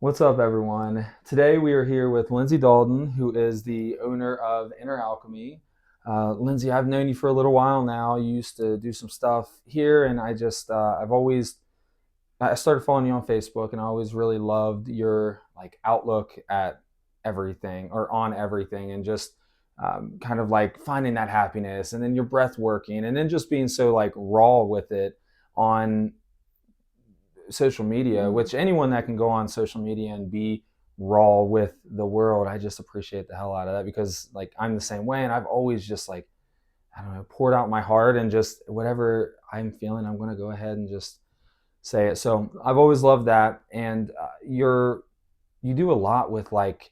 What's up, everyone? Today we are here with Lindsay Dalton, who is the owner of Inner Alchemy. Lindsay, I've known you for a little while now. You used to do some stuff here, and I started following you on Facebook, and I always really loved your outlook at everything or on everything, and just kind of like finding that happiness, and then your breath working, and then just being so like raw with it on social media, Mm. which anyone that can go on social media and be raw with the world, I just appreciate the hell out of that because like I'm the same way and I've always just like, I don't know, poured out my heart and just whatever I'm feeling, I'm going to go ahead and just say it. So I've always loved that. And you do a lot with like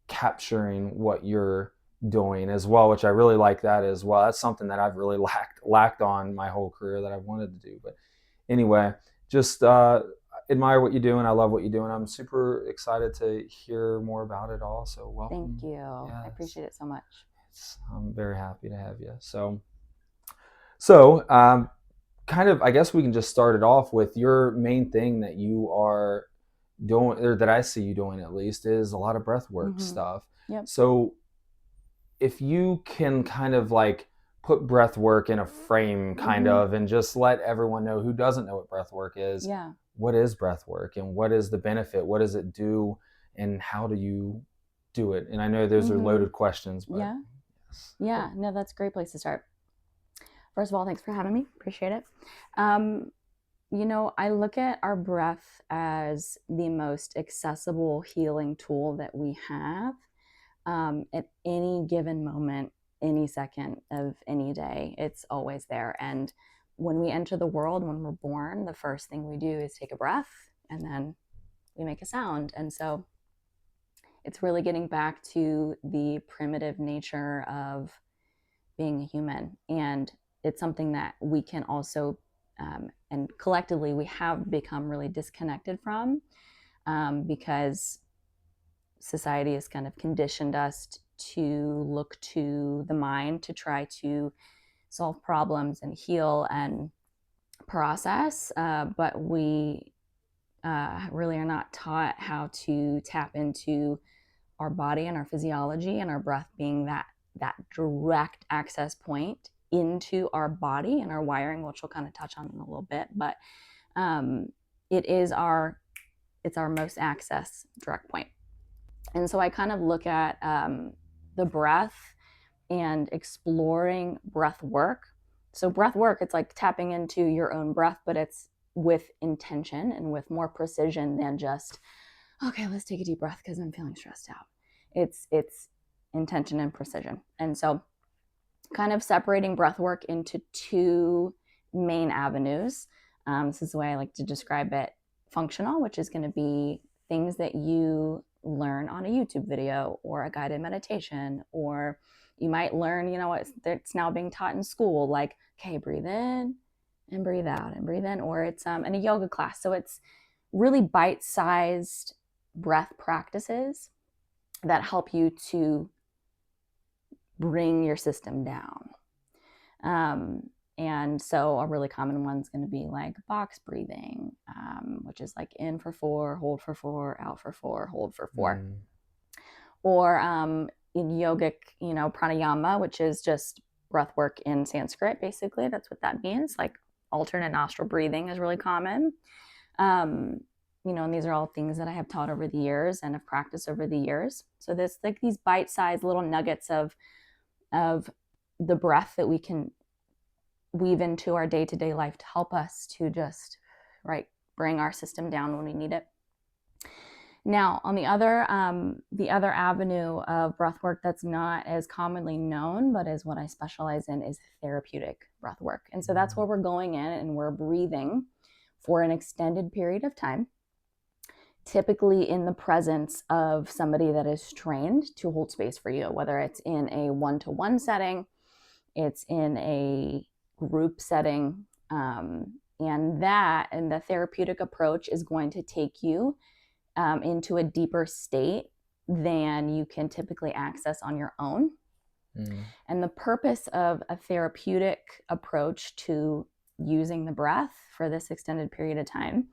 capturing what you're doing as well, which I really like that as well. That's something that I've really lacked on my whole career that I've wanted to do. But anyway, just admire what you do, and I love what you do, and I'm super excited to hear more about it all. So Thank welcome. you. I Yes, appreciate it so much. I'm very happy to have you. So kind of, I guess we can just start it off with your main thing that you are doing, or that I see you doing at least, is a lot of breath work Mm-hmm. stuff. Yep. So if you can kind of like put breath work in a frame kind Mm-hmm. of and just let everyone know who doesn't know what breath work is, Yeah. what is breath work and what is the benefit, what does it do, and how do you do it? And I know those are Mm-hmm. loaded questions, but Yeah. yes. Yeah. No, that's a great place to start. First of all, thanks for having me. Appreciate it. Um, I look at our breath as the most accessible healing tool that we have at any given moment, any second of any day. It's always there. And when we enter the world, when we're born, the first thing we do is take a breath and then we make a sound. And so it's really getting back to the primitive nature of being a human. And it's something that we can also, and collectively, we have become really disconnected from because society has kind of conditioned us to look to the mind to try to solve problems and heal and process. But we really are not taught how to tap into our body and our physiology, and our breath being that direct access point into our body and our wiring, which we'll kind of touch on in a little bit. But um, it is it's our most access direct point. And so I kind of look at the breath and exploring breath work. So breath work, it's like tapping into your own breath, but it's with intention and with more precision than just, okay, let's take a deep breath because I'm feeling stressed out. It's intention and precision. And so kind of separating breath work into two main avenues. This is the way I like to describe it: functional, which is going to be things that you learn on a YouTube video or a guided meditation, or you might learn, it's now being taught in school, like, okay, breathe in and breathe out and breathe in, or it's in a yoga class. So it's really bite-sized breath practices that help you to bring your system down. And so a really common one is going to be like box breathing, which is like in for 4, hold for 4, out for 4, hold for 4. Mm. Or in yogic, pranayama, which is just breath work in Sanskrit, basically. That's what that means. Like alternate nostril breathing is really common. And these are all things that I have taught over the years and have practiced over the years. So there's like these bite-sized little nuggets of the breath that we can weave into our day-to-day life to help us to just bring our system down when we need it. Now, on the other avenue of breath work that's not as commonly known, but is what I specialize in, is therapeutic breath work. And so that's where we're going in and we're breathing for an extended period of time, typically in the presence of somebody that is trained to hold space for you, whether it's in a one-to-one setting, it's in a group setting, and the therapeutic approach is going to take you into a deeper state than you can typically access on your own. And the purpose of a therapeutic approach to using the breath for this extended period of time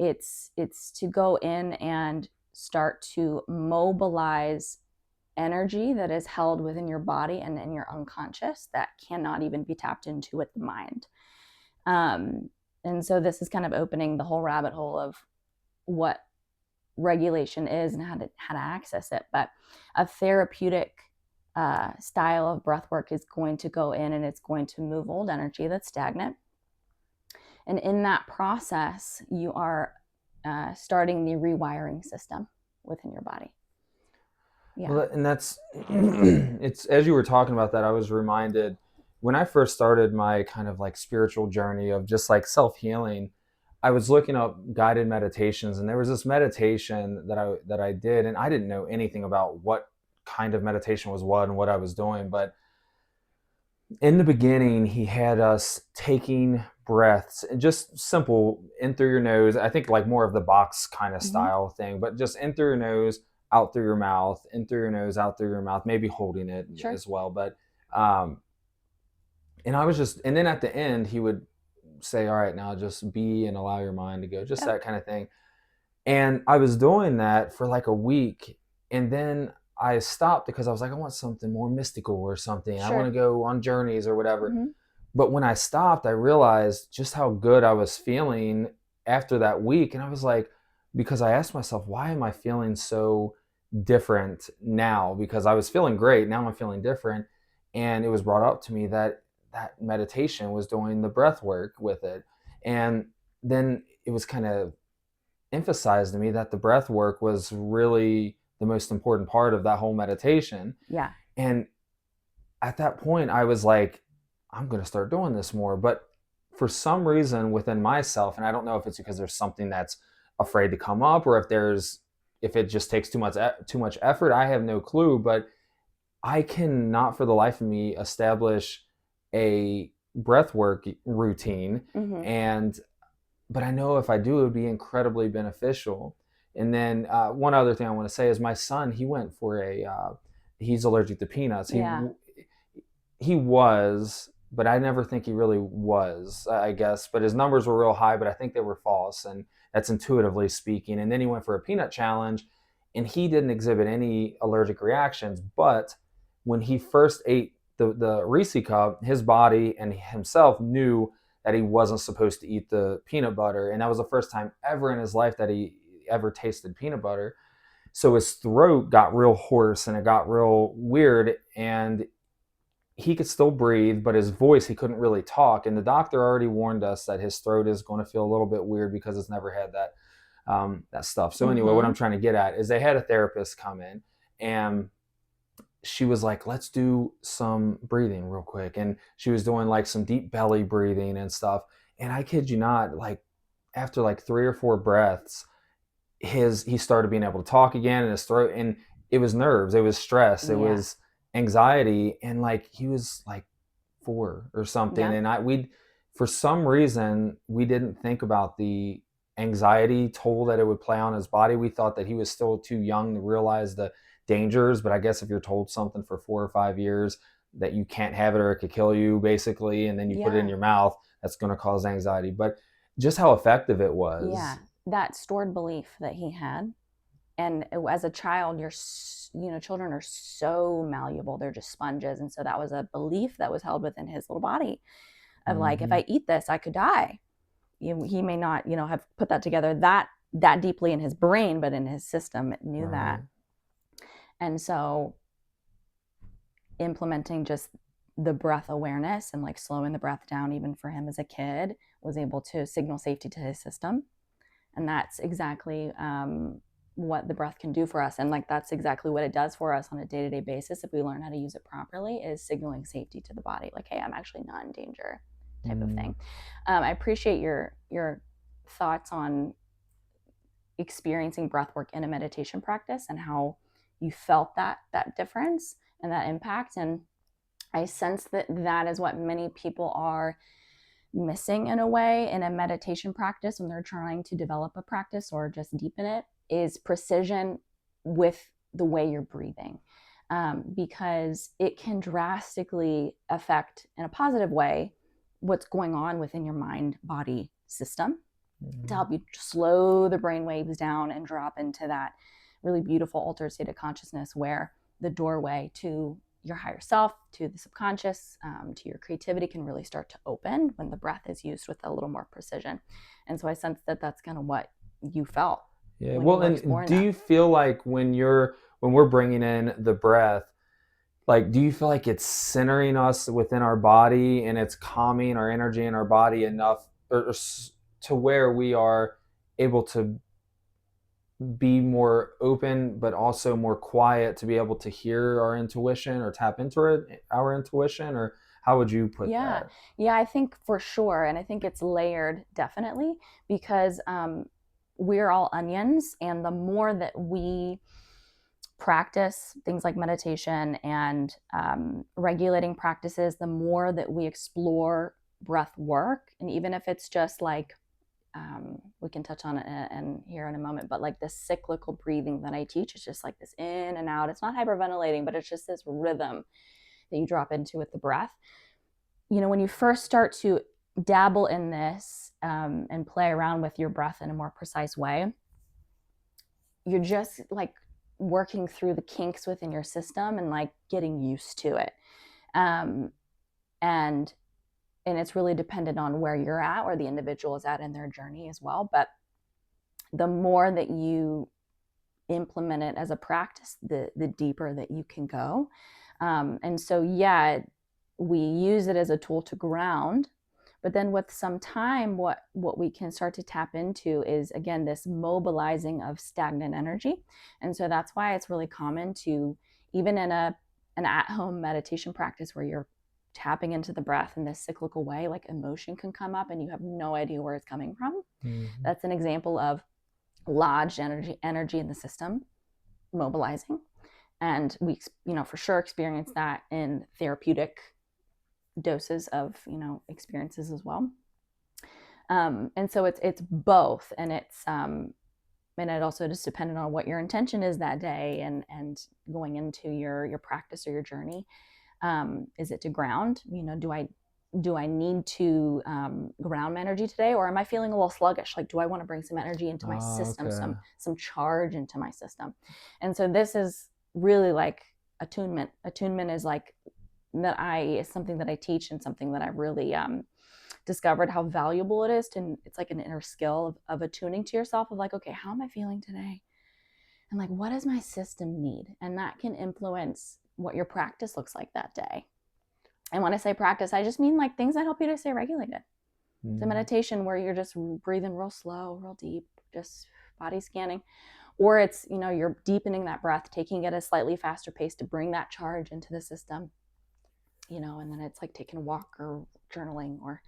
It's to go in and start to mobilize energy that is held within your body and in your unconscious that cannot even be tapped into with the mind. And so this is kind of opening the whole rabbit hole of what regulation is and how to access it. But a therapeutic style of breath work is going to go in and it's going to move old energy that's stagnant. And in that process, you are starting the rewiring system within your body. Yeah. Well, and that's it's, as you were talking about that, I was reminded when I first started my kind of like spiritual journey of just like self-healing, I was looking up guided meditations, and there was this meditation that I did, and I didn't know anything about what kind of meditation was what and what I was doing. But in the beginning, he had us taking breaths, just simple in through your nose. I think like more of the box kind of style thing, but just in through your nose, out through your mouth, in through your nose, out through your mouth, maybe holding it as well. But, and I was just, and then at the end, he would say, all right, now just be and allow your mind to go, just that kind of thing. And I was doing that for like a week. And then I stopped because I was like, I want something more mystical or something. I want to go on journeys or whatever. But when I stopped, I realized just how good I was feeling after that week. And I was like, because I asked myself, why am I feeling so different now? Because I was feeling great. Now I'm feeling different. And it was brought up to me that that meditation was doing the breath work with it. And then it was kind of emphasized to me that the breath work was really the most important part of that whole meditation. Yeah. And at that point, I was like, I'm going to start doing this more. But for some reason within myself, and I don't know if it's because there's something that's afraid to come up, or if it just takes too much effort, I have no clue. But I cannot for the life of me establish a breathwork routine. But I know if I do, it would be incredibly beneficial. And then one other thing I want to say is my son, he went for he's allergic to peanuts. He was, but I never think he really was, I guess. But his numbers were real high, but I think they were false. And that's intuitively speaking. And then he went for a peanut challenge, and he didn't exhibit any allergic reactions. But when he first ate the Reese cup, his body and himself knew that he wasn't supposed to eat the peanut butter. And that was the first time ever in his life that he ever tasted peanut butter. So his throat got real hoarse and it got real weird, and he could still breathe, but his voice, he couldn't really talk. And the doctor already warned us that his throat is going to feel a little bit weird because it's never had that stuff. So anyway, what I'm trying to get at is they had a therapist come in, and she was like, let's do some breathing real quick. And she was doing like some deep belly breathing and stuff. And I kid you not, like after like 3 or 4 breaths, he started being able to talk again, and his throat, and it was nerves, it was stress, it was anxiety. And like he was like 4 or something. And for some reason, we didn't think about the anxiety toll that it would play on his body. We thought that he was still too young to realize the dangers, but I guess if you're told something for 4 or 5 years that you can't have it or it could kill you basically, and then you put it in your mouth, that's going to cause anxiety. But just how effective it was. Yeah, that stored belief that he had. And as a child, children are so malleable, they're just sponges. And so that was a belief that was held within his little body of like, if I eat this, I could die. He may not have put that together that deeply in his brain, but in his system it knew that. And so implementing just the breath awareness and like slowing the breath down, even for him as a kid, was able to signal safety to his system. And that's exactly what the breath can do for us. And like, that's exactly what it does for us on a day-to-day basis. If we learn how to use it properly, is signaling safety to the body. Like, hey, I'm actually not in danger type of thing. I appreciate your thoughts on experiencing breath work in a meditation practice and how you felt that difference and that impact. And I sense that is what many people are missing in a way in a meditation practice when they're trying to develop a practice or just deepen it, is precision with the way you're breathing, because it can drastically affect in a positive way what's going on within your mind body system. to help you slow the brain waves down and drop into that really beautiful altered state of consciousness where the doorway to your higher self, to the subconscious, to your creativity can really start to open when the breath is used with a little more precision. And so I sense that that's kind of what you felt. Yeah. When you Well, were and exploring do that. you feel like when we're bringing in the breath, like, do you feel like it's centering us within our body and it's calming our energy in our body enough to where we are able to be more open, but also more quiet to be able to hear our intuition or tap into our intuition? Or how would you put Yeah. that? Yeah, I think for sure. And I think it's layered definitely because we're all onions. And the more that we practice things like meditation and regulating practices, the more that we explore breath work. And even if it's just like, we can touch on it and here in a moment, but like this cyclical breathing that I teach is just like this in and out. It's not hyperventilating, but it's just this rhythm that you drop into with the breath. You know, when you first start to dabble in this and play around with your breath in a more precise way, you're just like working through the kinks within your system and like getting used to it. Um, and it's really dependent on where you're at, where the individual is at in their journey as well. But the more that you implement it as a practice, the deeper that you can go. And so, yeah, we use it as a tool to ground. But then with some time, what we can start to tap into is, again, this mobilizing of stagnant energy. And so that's why it's really common to, even in an at-home meditation practice where you're tapping into the breath in this cyclical way, like emotion can come up and you have no idea where it's coming from. Mm-hmm. That's an example of lodged energy in the system mobilizing. And we, for sure experience that in therapeutic doses of, experiences as well. And so it's both, and and it also just dependent on what your intention is that day and going into your practice or your journey. Is it to ground? Do I need to ground my energy today, or am I feeling a little sluggish? Like, do I want to bring some energy into my system, Okay. some charge into my system? And so this is really like attunement. Attunement is like is something that I teach and something that I've really discovered how valuable it is to. It's like an inner skill of attuning to yourself of like, okay, how am I feeling today? And like, what does my system need? And that can influence what your practice looks like that day. And when I say practice, I just mean like things that help you to stay regulated. Mm-hmm. The meditation where you're just breathing real slow, real deep, just body scanning. Or it's, you're deepening that breath, taking it at a slightly faster pace to bring that charge into the system. And then it's like taking a walk or journaling or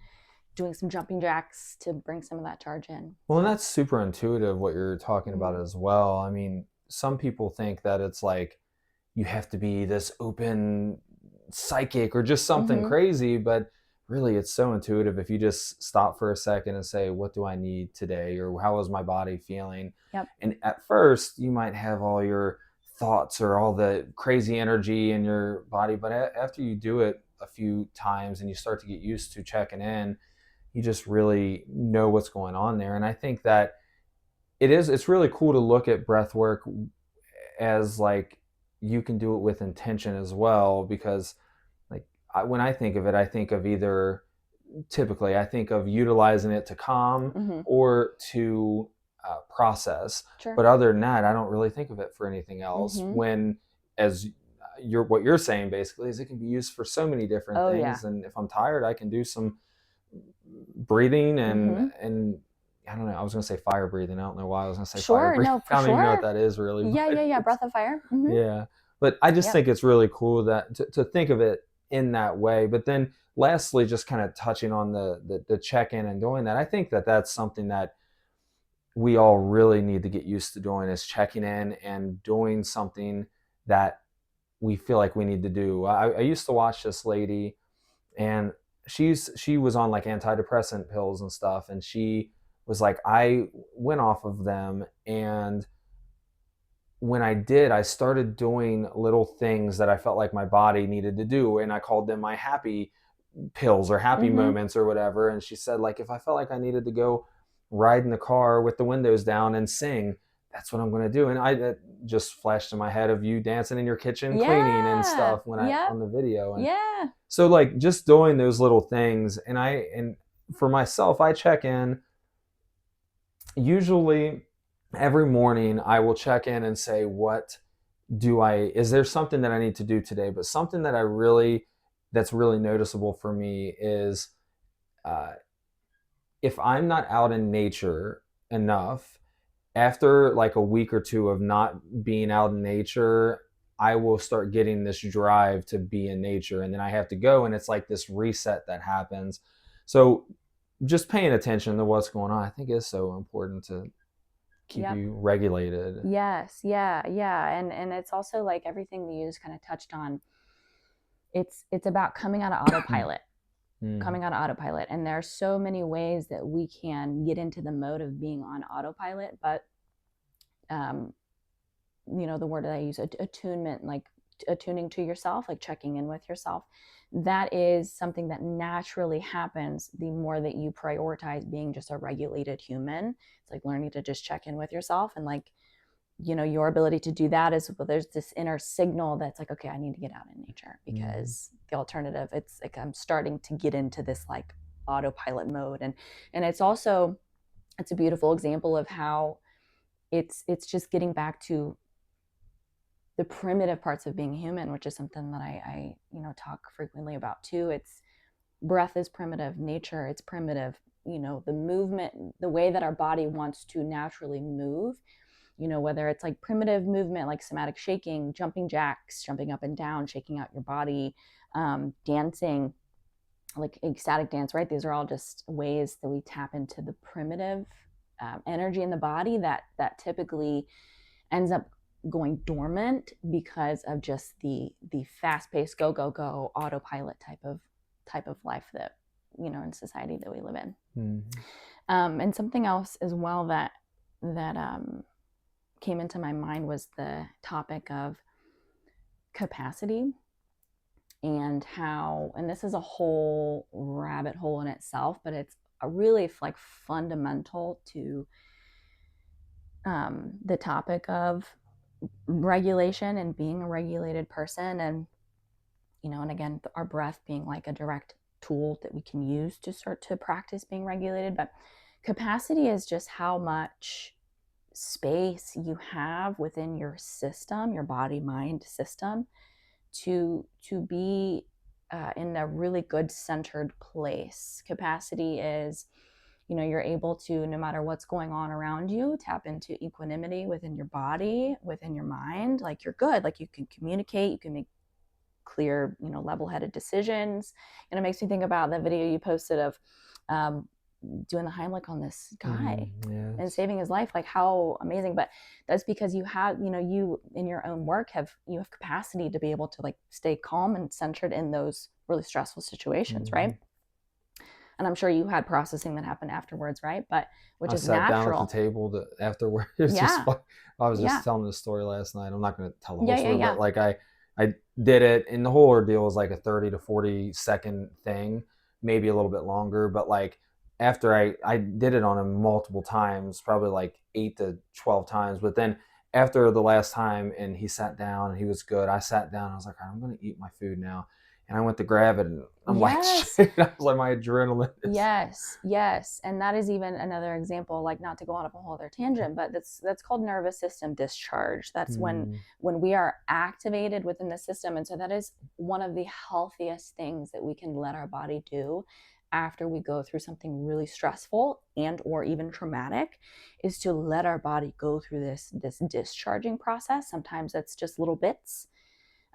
doing some jumping jacks to bring some of that charge in. Well, and that's super intuitive what you're talking about Mm-hmm. as well. I mean, some people think that it's like you have to be this open psychic or just something Mm-hmm. crazy, but really it's so intuitive if you just stop for a second and say, what do I need today? Or how is my body feeling? Yep. And at first, you might have all your thoughts or all the crazy energy in your body, but after you do it a few times and you start to get used to checking in, you just really know what's going on there. And I think that it's really cool to look at breath work as like you can do it with intention as well, because like when I think of it, I think of either typically I think of utilizing it to calm Mm-hmm. or to process. Sure. But other than that, I don't really think of it for anything else. Mm-hmm. When as what you're saying basically is it can be used for so many different Oh yeah. things, and if I'm tired, I can do some breathing Mm-hmm. and I don't know. I was gonna say fire breathing. I don't know why I was gonna say fire Sure. breathing. No, for I don't even know what sure. that is really. Yeah, But yeah, yeah. Breath of fire. Mm-hmm. yeah, but I just Yep. think it's really cool that to think of it in that way. But then, lastly, just kind of touching on the check in and doing that. I think that that's something that we all really need to get used to doing is checking in and doing something that we feel like we need to do. I used to watch this lady, and she was on like antidepressant pills and stuff, and she was like, I went off of them, and when I did, I started doing little things that I felt like my body needed to do, and I called them my happy pills or happy Mm-hmm. moments or whatever. And she said, like, if I felt like I needed to go ride in the car with the windows down and sing. That's what I'm going to do. And it just flashed in my head of you dancing in your kitchen, cleaning and Yeah. stuff when I Yep. on the video. And Yeah. so like just doing those little things. And for myself, I check in usually every morning. I will check in and say, is there something that I need to do today? But something that's really noticeable for me is, uh, if I'm not out in nature enough, after like a week or two of not being out in nature, I will start getting this drive to be in nature. And then I have to go, and it's like this reset that happens. So just paying attention to what's going on, I think, is so important to keep Yep. you regulated. Yes. Yeah. Yeah. And it's also like everything that you just kind of touched on. It's about coming out of autopilot. Mm. And there are so many ways that we can get into the mode of being on autopilot, but the word that I use, attunement, like attuning to yourself, like checking in with yourself, that is something that naturally happens the more that you prioritize being just a regulated human. It's like learning to just check in with yourself, and like, your ability to do that is, well, there's this inner signal that's like, okay, I need to get out in nature, because the alternative, it's like I'm starting to get into this like autopilot mode. And it's a beautiful example of how it's just getting back to the primitive parts of being human, which is something that I talk frequently about too. It's breath is primitive, nature, it's primitive. The movement, the way that our body wants to naturally move, whether it's like primitive movement, like somatic shaking, jumping jacks, jumping up and down, shaking out your body, dancing, like ecstatic dance, right? These are all just ways that we tap into the primitive energy in the body that typically ends up going dormant because of just the fast-paced go autopilot type of life that in society that we live in. And something else as well that came into my mind was the topic of capacity, and how, and this is a whole rabbit hole in itself, but it's a really like fundamental to the topic of regulation and being a regulated person. And and again, our breath being like a direct tool that we can use to start to practice being regulated. But capacity is just how much space you have within your system, your body mind system, to be in a really good centered place. Capacity is, you're able to, no matter what's going on around you, tap into equanimity within your body, within your mind. Like, you're good, like you can communicate, you can make clear, level-headed decisions. And it makes me think about the video you posted of doing the Heimlich on this guy and saving his life. Like, how amazing. But that's because you have, you in your own work have capacity to be able to like stay calm and centered in those really stressful situations, right? And I'm sure you had processing that happened afterwards, right? But which is natural. I sat down at the table afterwards. I was just telling this story last night. I'm not going to tell the whole story, but like I did it, and the whole ordeal was like a 30 to 40 second thing, maybe a little bit longer. But like after I did it on him multiple times, probably like 8 to 12 times. But then after the last time, and he sat down and he was good, I sat down. I was like, I'm going to eat my food now. And I went to grab it, and I'm like, shit. I was like, my adrenaline. Yes. And that is even another example, like, not to go on a whole other tangent, but that's called nervous system discharge. That's when we are activated within the system. And so that is one of the healthiest things that we can let our body do after we go through something really stressful and or even traumatic, is to let our body go through this discharging process. Sometimes it's just little bits.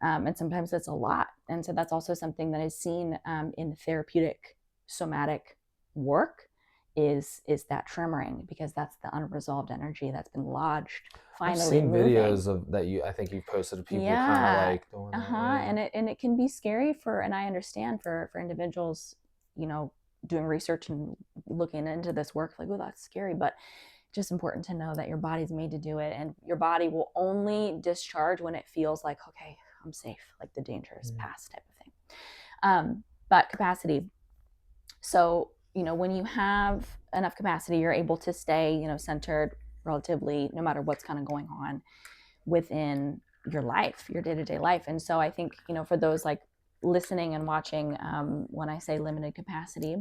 And sometimes it's a lot. And so that's also something that is seen in therapeutic somatic work, is that tremoring, because that's the unresolved energy that's been lodged. Finally, I've seen moving. videos of that. I think you've posted of people kind of like doing that. And it can be scary and I understand for individuals, doing research and looking into this work, like, oh, that's scary, but just important to know that your body's made to do it, and your body will only discharge when it feels like, okay, I'm safe, like the danger is past type of thing. But capacity. So when you have enough capacity, you're able to stay, centered relatively, no matter what's kind of going on within your life, your day-to-day life. And so I think, for those like listening and watching, when I say limited capacity,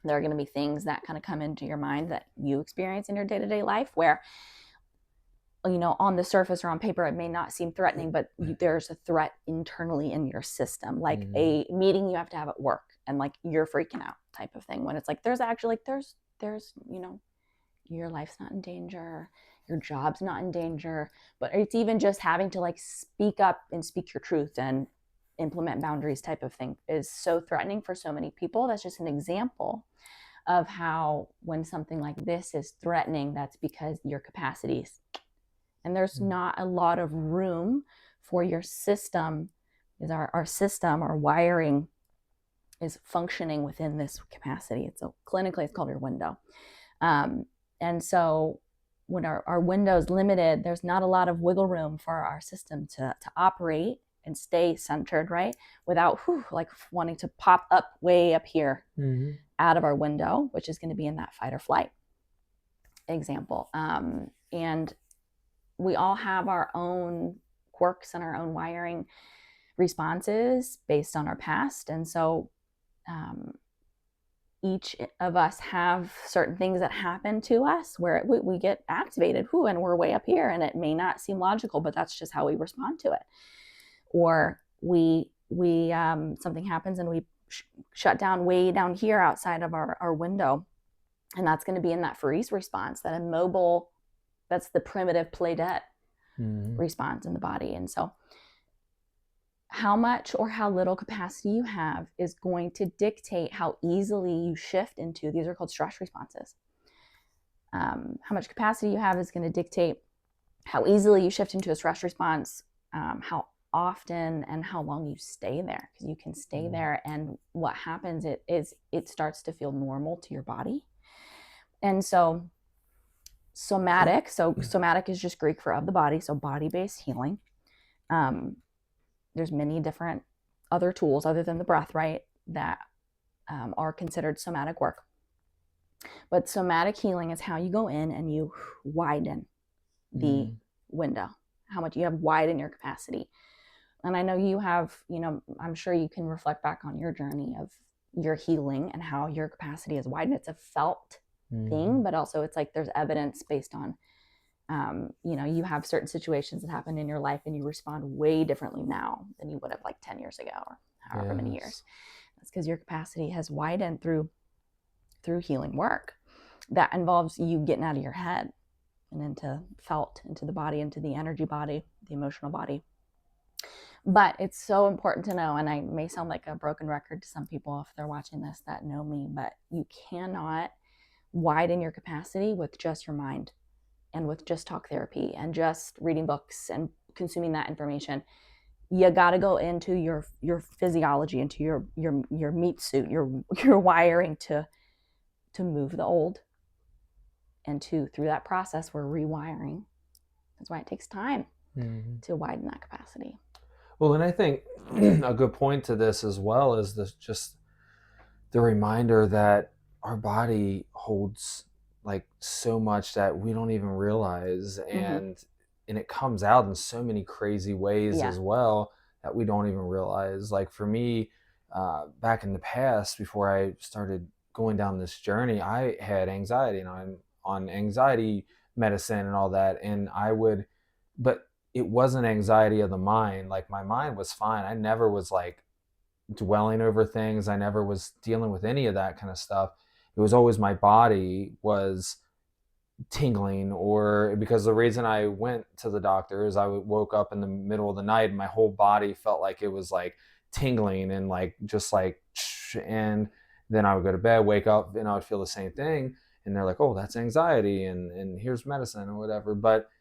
there are going to be things that kind of come into your mind that you experience in your day-to-day life where, on the surface or on paper, it may not seem threatening, but there's a threat internally in your system, like a meeting you have to have at work and like you're freaking out type of thing, when it's like, there's actually like, there's, your life's not in danger, your job's not in danger, but it's even just having to like speak up and speak your truth and implement boundaries type of thing is so threatening for so many people. That's just an example of how, when something like this is threatening, that's because your capacities, and there's not a lot of room for your system, is our system, our wiring is functioning within this capacity. So clinically it's called your window. And so when our window is limited, there's not a lot of wiggle room for our system to operate and stay centered, right? Without like wanting to pop up way up here out of our window, which is going to be in that fight or flight example. And we all have our own quirks and our own wiring responses based on our past. And so each of us have certain things that happen to us where we get activated, and we're way up here, and it may not seem logical, but that's just how we respond to it. Or we something happens and we shut down way down here outside of our window, and that's going to be in that freeze response, that immobile, that's the primitive play dead response in the body. And so how much or how little capacity you have is going to dictate how easily you shift into, these are called stress responses. How much capacity you have is going to dictate how easily you shift into a stress response, how often and how long you stay there, because you can stay there, and what happens is it starts to feel normal to your body. And so somatic is just Greek for of the body, so body-based healing. There's many different other tools other than the breath, right, that are considered somatic work. But somatic healing is how you go in and you widen the window, how much you have widen your capacity. And I know you have, I'm sure you can reflect back on your journey of your healing and how your capacity is widened. It's a felt thing, but also it's like there's evidence based on, you have certain situations that happen in your life and you respond way differently now than you would have like 10 years ago or however many years. That's because your capacity has widened through healing work that involves you getting out of your head and into the body, into the energy body, the emotional body. But it's so important to know, and I may sound like a broken record to some people if they're watching this that know me, but you cannot widen your capacity with just your mind and with just talk therapy and just reading books and consuming that information. You got to go into your physiology, into your meat suit, your wiring to move the old, and through that process we're rewiring. That's why it takes time to widen that capacity. Well, and I think a good point to this as well is just the reminder that our body holds like so much that we don't even realize, and it comes out in so many crazy ways as well that we don't even realize. Like for me, back in the past, before I started going down this journey, I had anxiety, and I'm on anxiety medicine and all that, and but it wasn't anxiety of the mind. Like my mind was fine. I never was like dwelling over things. I never was dealing with any of that kind of stuff. It was always my body was tingling, or because the reason I went to the doctor is I woke up in the middle of the night and my whole body felt like it was like tingling and like just like, and then I would go to bed, wake up, and I would feel the same thing. And they're like, oh, that's anxiety, and here's medicine or whatever. But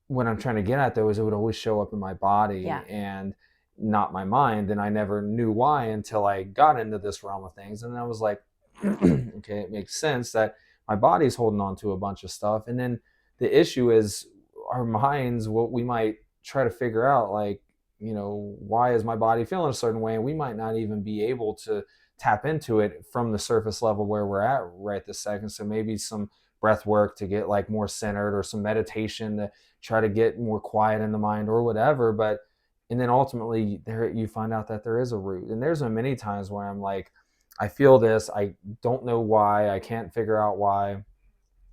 what I'm trying to get at though is it would always show up in my body and not my mind. And I never knew why until I got into this realm of things. And I was like, okay, it makes sense that my body's holding on to a bunch of stuff. And then the issue is our minds, what we might try to figure out, like, why is my body feeling a certain way? And we might not even be able to tap into it from the surface level where we're at right this second. So maybe some breath work to get like more centered, or some meditation to try to get more quiet in the mind or whatever. But and then ultimately there you find out that there is a root. And there's been many times where I'm like, I feel this, I don't know why, I can't figure out why,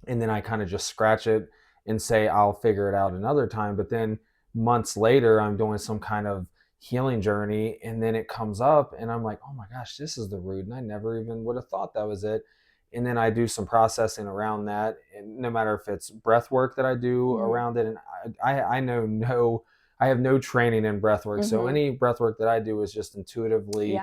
and then I kind of just scratch it and say I'll figure it out another time. But then months later, I'm doing some kind of healing journey, and then it comes up, and I'm like, oh my gosh, this is the root, and I never even would have thought that was it. And then I do some processing around that, and no matter if it's breath work that I do around it, and I know no, I have no training in breath work, so any breath work that I do is just intuitively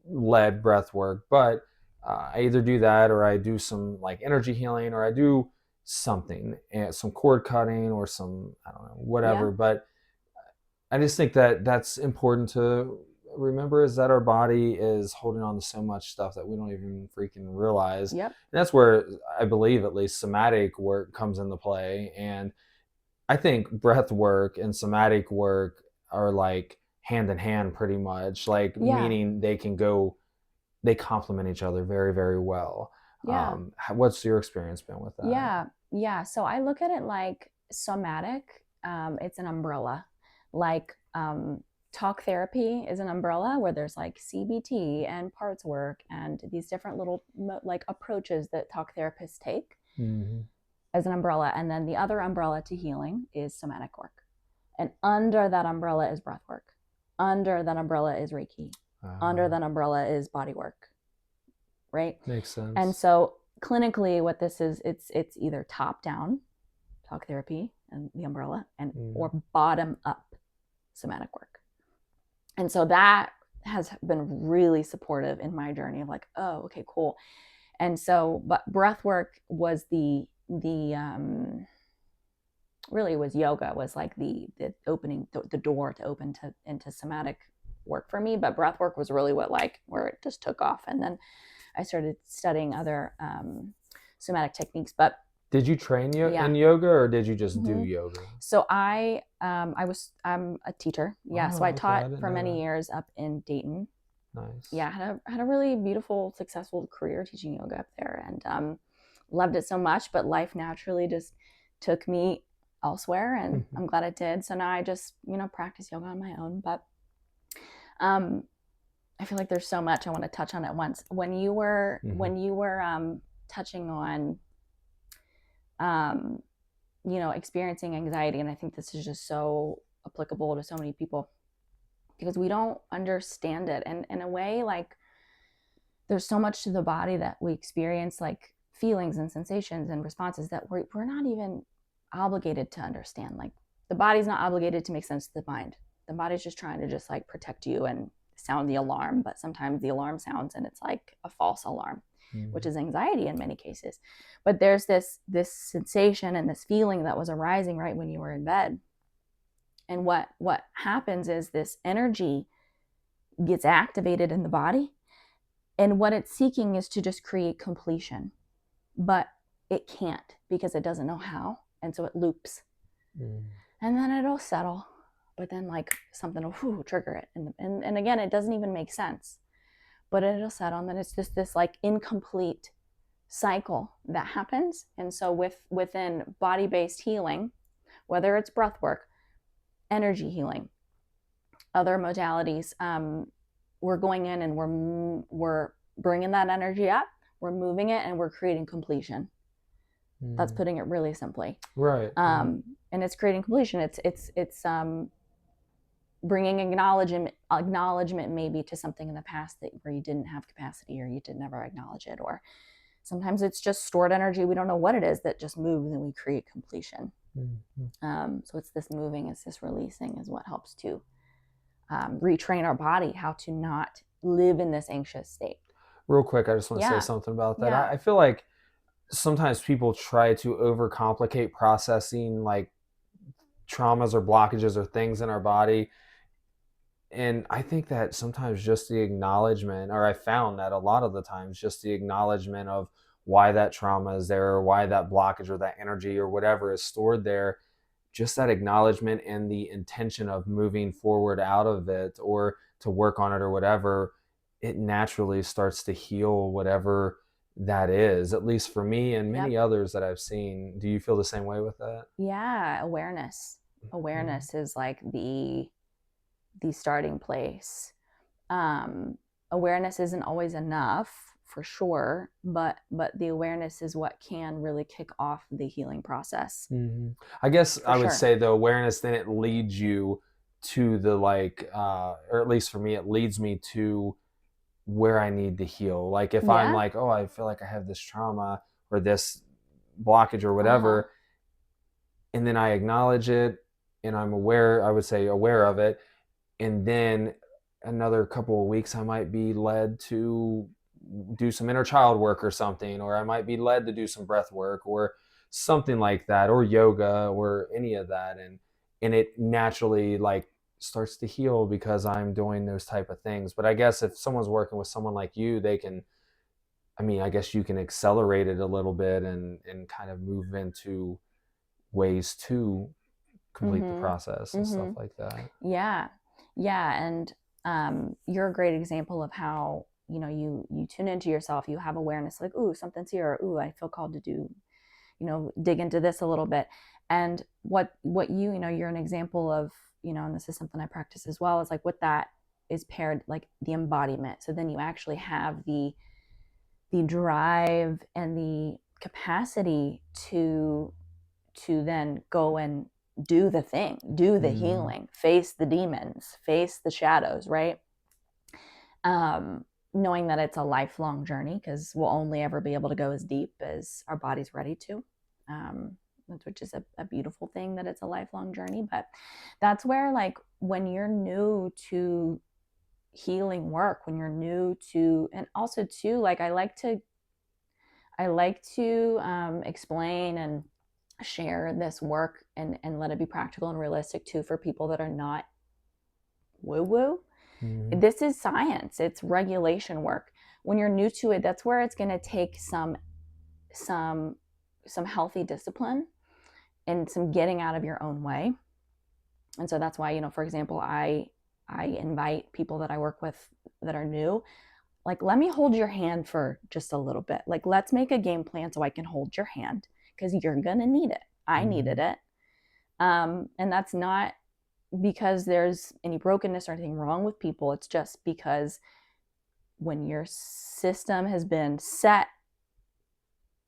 led breath work. But I either do that, or I do some like energy healing, or I do something, some cord cutting, or some, I don't know, whatever. But I just think that that's important to remember, is that our body is holding on to so much stuff that we don't even freaking realize. And that's where I believe at least somatic work comes into play. And I think breath work and somatic work are like hand in hand pretty much, like meaning they can go, they complement each other very, very well. What's your experience been with that? So I look at it like somatic, it's an umbrella. Like talk therapy is an umbrella where there's like CBT and parts work and these different little like approaches that talk therapists take as an umbrella. And then the other umbrella to healing is somatic work. And under that umbrella is breath work. Under that umbrella is Reiki. Under that umbrella is body work. Right? Makes sense. And so clinically what this is, it's either top down talk therapy and the umbrella, and or bottom up somatic work. And so that has been really supportive in my journey of like, oh, okay, cool. And so, but breath work was the really was yoga, was like the opening, the door to open to into somatic work for me. But breath work was really what, like, where it just took off. And then I started studying other somatic techniques. But did you train in yoga, or did you just do yoga? So I'm a teacher. So I taught for many years up in Dayton. Nice. Had a really beautiful, successful career teaching yoga up there, and loved it so much. But life naturally just took me elsewhere, and I'm glad it did. So now I just practice yoga on my own. But I feel like there's so much I want to touch on at once. When you were touching on experiencing anxiety, and I think this is just so applicable to so many people because we don't understand it, and in a way, like, there's so much to the body that we experience, like feelings and sensations and responses, that we're not even obligated to understand. Like, the body's not obligated to make sense to the mind. The body's just trying to just like protect you and sound the alarm, but sometimes the alarm sounds and it's like a false alarm, which is anxiety in many cases. But there's this sensation and this feeling that was arising right when you were in bed. And what happens is this energy gets activated in the body, and what it's seeking is to just create completion, but it can't because it doesn't know how, and so it loops, and then it'll settle, but then like something will trigger it, and again, it doesn't even make sense, but it'll settle, and then it's just this like incomplete cycle that happens. And so within body-based healing, whether it's breath work, energy healing, other modalities, we're going in and we're bringing that energy up, we're moving it, and we're creating completion. That's putting it really simply. Right. And it's creating completion. It's bringing acknowledgement maybe to something in the past where you didn't have capacity, or you did never acknowledge it, or sometimes it's just stored energy, we don't know what it is, that just moves and we create completion. So it's this moving, it's this releasing is what helps to retrain our body how to not live in this anxious state. Real quick, I just want to say something about that. I feel like sometimes people try to overcomplicate processing like traumas or blockages or things in our body. And I think that sometimes just the acknowledgement, or I found that a lot of the times just the acknowledgement of why that trauma is there, or why that blockage or that energy or whatever is stored there, just that acknowledgement and the intention of moving forward out of it or to work on it or whatever, it naturally starts to heal whatever that is, at least for me and Yep. many others that I've seen. Do you feel the same way with that? Yeah, awareness. Mhm. Awareness is like the starting place. Um, Awareness isn't always enough for sure, but the awareness is what can really kick off the healing process I guess for I would sure. say the awareness, then it leads you to the like, or at least for me, it leads me to where I need to heal. Like if I'm Yeah. like, oh, I feel like I have this trauma or this blockage or Uh-huh. whatever, and then I acknowledge it and I'm aware, I would say aware of it, and then another couple of weeks I might be led to do some inner child work or something, or I might be led to do some breath work or something like that, or yoga or any of that, and it naturally like starts to heal because I'm doing those type of things. But I guess if someone's working with someone like you, they can, I mean, I guess you can accelerate it a little bit and kind of move into ways to complete the Mhm. process and stuff Mhm. like that. Yeah. Yeah, and you're a great example of how, you tune into yourself, you have awareness like, ooh, something's here, or ooh, I feel called to do, dig into this a little bit. And what you're an example of, and this is something I practice as well, is like what that is paired like the embodiment. So then you actually have the drive and the capacity to then go and do the thing, do the Mm-hmm. healing, face the demons, face the shadows, right? um, Knowing that it's a lifelong journey, because we'll only ever be able to go as deep as our body's ready to, um, which is a beautiful thing that it's a lifelong journey. But that's where, like, when you're new to healing work, when you're new to, and also too, like, I like to explain and share this work and let it be practical and realistic too for people that are not woo woo. Mm-hmm. This is science, it's regulation work. When you're new to it, that's where it's going to take some some healthy discipline and some getting out of your own way. And so that's why, for example, I invite people that I work with that are new, like, let me hold your hand for just a little bit. Like, let's make a game plan so I can hold your hand, because you're going to need it. I Mm-hmm. needed it. And that's not because there's any brokenness or anything wrong with people. It's just because when your system has been set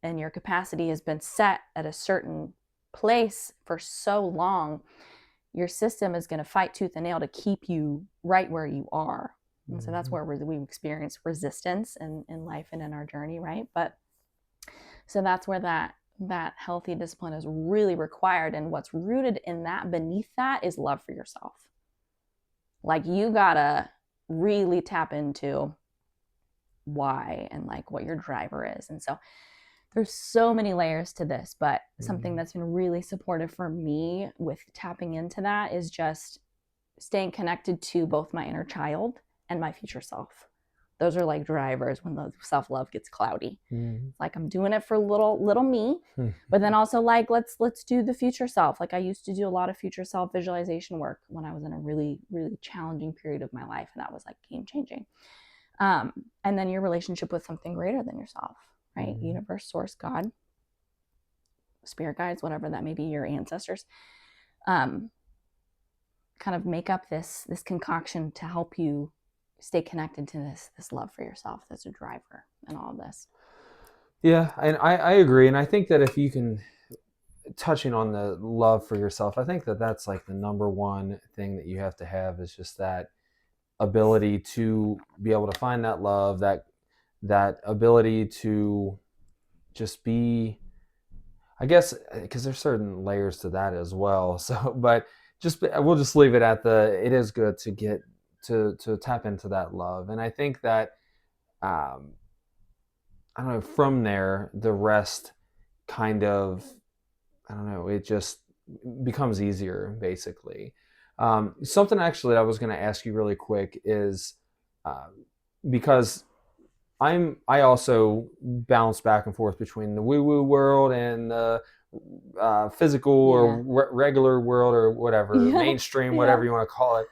and your capacity has been set at a certain place for so long, your system is going to fight tooth and nail to keep you right where you are. And so that's Mm-hmm. where we experience resistance in life and in our journey, right? But so that's where that healthy discipline is really required. And what's rooted in that, beneath that, is love for yourself. Like, you gotta really tap into why and like what your driver is. And so there's so many layers to this, but something Mm-hmm. that's been really supportive for me with tapping into that is just staying connected to both my inner child and my future self. Those are like drivers when the self-love gets cloudy. Mm-hmm. Like, I'm doing it for little me, but then also, like, let's do the future self. Like, I used to do a lot of future self visualization work when I was in a really really challenging period of my life, and that was like game changing. And then your relationship with something greater than yourself, right? Mm-hmm. Universe, source, God, spirit guides, whatever that may be, your ancestors, um, kind of make up this concoction to help you stay connected to this love for yourself that's a driver in all of this. Yeah, and I agree, and I think that if you can, touching on the love for yourself, I think that that's like the number one thing that you have to have is just that ability to be able to find that love, that ability to just be, I guess, because there's certain layers to that as well. So, but just we'll just leave it at the. It is good to get to tap into that love, and I think that um, I don't know. From there, the rest kind of, I don't know. It just becomes easier, basically. Something actually that I was going to ask you really quick is uh, because I also bounce back and forth between the woo woo world and the physical or Yeah. regular world or whatever, Yeah. mainstream, Yeah. whatever you want to call it.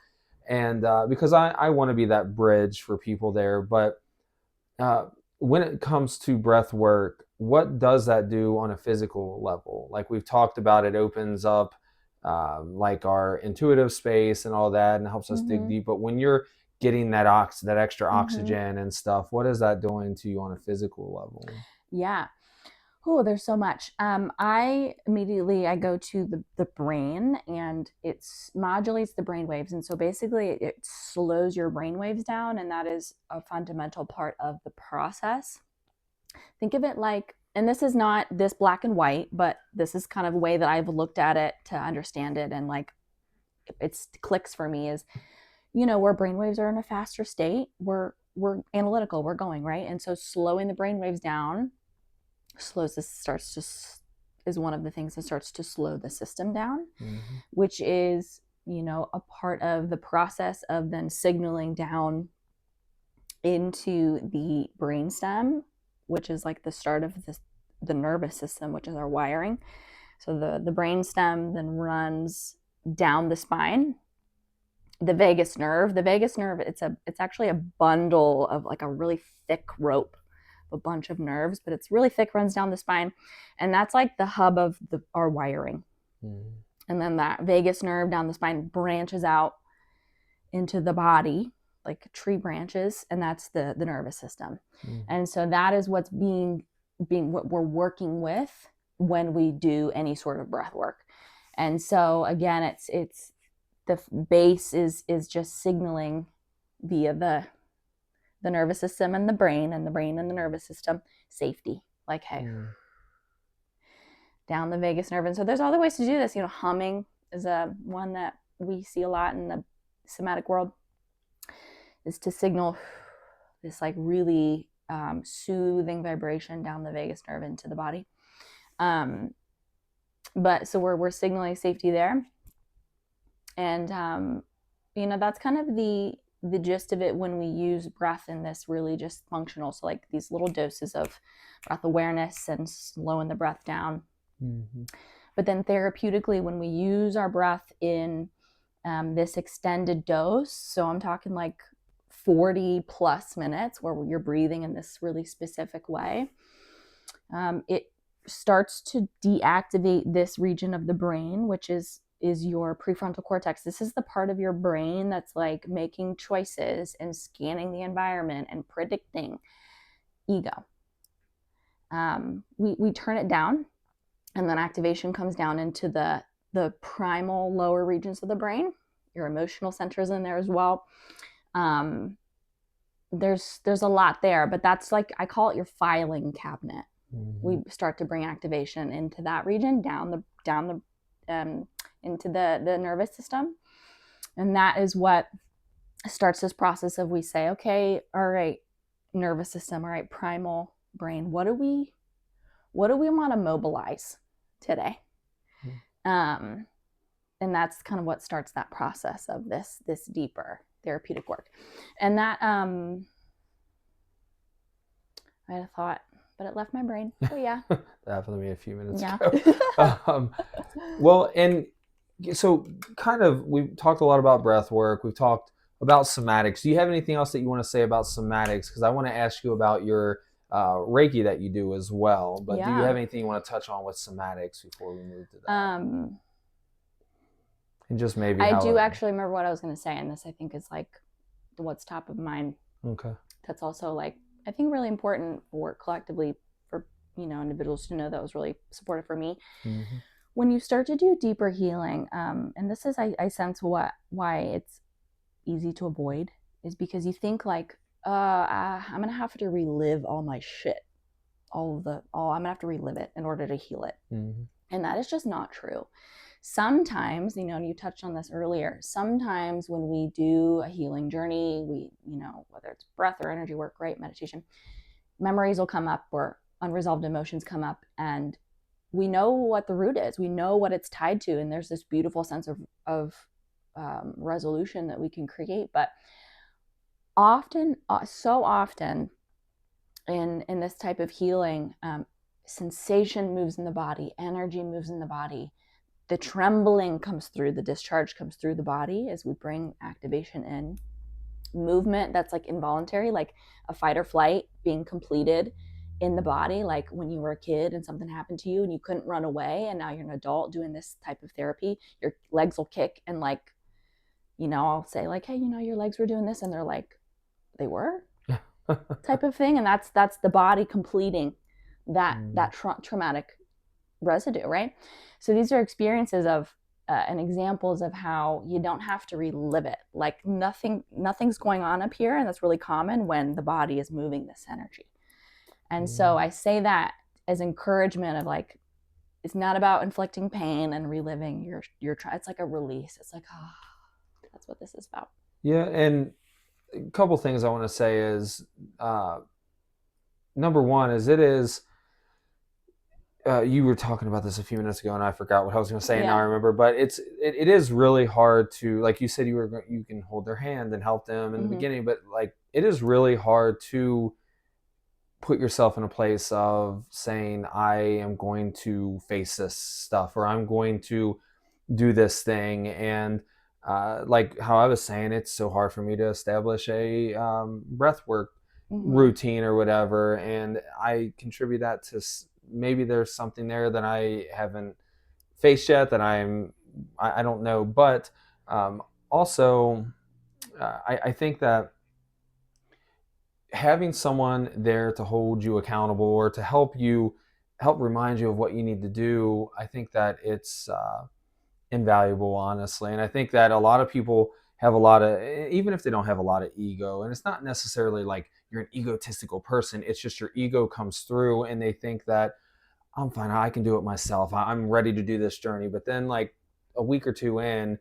And because I want to be that bridge for people there. But uh, when it comes to breath work, what does that do on a physical level? Like we've talked about, it opens up like our intuitive space and all that, and helps us dig deep. But when you're getting that extra oxygen and stuff, what is that doing to you on a physical level? Yeah. Oh, there's so much. I go to the brain, and it modulates the brain waves. And so basically it slows your brain waves down. And that is a fundamental part of the process. Think of it like, and this is not this black and white, but this is kind of a way that I've looked at it to understand it. And like, it clicks for me is, where brain waves are in a faster state, we're analytical, we're going, right? And so slowing the brain waves down is one of the things that starts to slow the system down, which is, a part of the process of then signaling down into the brainstem, which is like the start of the nervous system, which is our wiring. So the brainstem then runs down the spine. The vagus nerve, it's actually a bundle of like a really thick rope, a bunch of nerves, but it's really thick, runs down the spine, and that's like the hub of our wiring. And then that vagus nerve down the spine branches out into the body like tree branches, and that's the nervous system. And so that is what's being what we're working with when we do any sort of breath work. And so again, it's the base is just signaling via the nervous system and the brain, and the brain and the nervous system, safety, like, hey, down the vagus nerve. And so there's other ways to do this. Humming is one that we see a lot in the somatic world, is to signal this like really soothing vibration down the vagus nerve into the body. But so we're signaling safety there. And that's kind of the gist of it when we use breath in this really just functional. So like these little doses of breath awareness and slowing the breath down. But then therapeutically, when we use our breath in this extended dose, so I'm talking like 40 plus minutes where you're breathing in this really specific way, it starts to deactivate this region of the brain, which is your prefrontal cortex. This is the part of your brain that's like making choices and scanning the environment and predicting. Ego. We turn it down, and then activation comes down into the primal lower regions of the brain. Your emotional centers in there as well. There's a lot there, but that's like, I call it your filing cabinet. We start to bring activation into that region, down the into the nervous system. And that is what starts this process of, we say, okay, all right, nervous system, all right, primal brain, what do we want to mobilize today? And that's kind of what starts that process of this deeper therapeutic work. And that I had a thought, but it left my brain. So yeah. That happened to me a few minutes ago. Well, and so kind of, we've talked a lot about breath work. We've talked about somatics. Do you have anything else that you want to say about somatics? Because I want to ask you about your Reiki that you do as well. But do you have anything you want to touch on with somatics before we move to that? And just maybe I do actually remember what I was going to say, and this I think is like what's top of mind. Okay. That's also like, I think, really important for collectively for individuals to know. That was really supportive for me. When you start to do deeper healing, and this is I sense why it's easy to avoid, is because you think like, I'm gonna have to relive all my shit, I'm gonna have to relive it in order to heal it. And that is just not true. Sometimes, and you touched on this earlier, sometimes when we do a healing journey, we, whether it's breath or energy work, right, meditation, memories will come up or unresolved emotions come up, and we know what the root is. We know what it's tied to, and there's this beautiful sense of resolution that we can create. But often, so often in this type of healing, sensation moves in the body, energy moves in the body, the trembling comes through, the discharge comes through the body as we bring activation in. Movement that's like involuntary, like a fight or flight being completed in the body, like when you were a kid and something happened to you and you couldn't run away, and now you're an adult doing this type of therapy, your legs will kick and like, I'll say like, hey, your legs were doing this, and they're like, they were type of thing. And that's the body completing that traumatic residue, right? So these are experiences of and examples of how you don't have to relive it. Like nothing's going on up here, and that's really common when the body is moving this energy. And so I say that as encouragement of like, it's not about inflicting pain and reliving your it's like a release. It's like, that's what this is about. Yeah, and a couple things I want to say is, number one is you were talking about this a few minutes ago, and I forgot what I was going to say, and now I remember. But it is really hard to, like you said, you can hold their hand and help them in the beginning, but like it is really hard to put yourself in a place of saying, I am going to face this stuff, or I'm going to do this thing. And like how I was saying, it's so hard for me to establish a breathwork routine or whatever, and I contribute that to maybe there's something there that I haven't faced yet that I don't know. But also I think that having someone there to hold you accountable or to help remind you of what you need to do, I think that it's invaluable, honestly. And I think that a lot of people have a lot of, even if they don't have a lot of ego, and it's not necessarily like you're an egotistical person, it's just your ego comes through and they think that I'm fine, I can do it myself, I'm ready to do this journey. But then like a week or two in,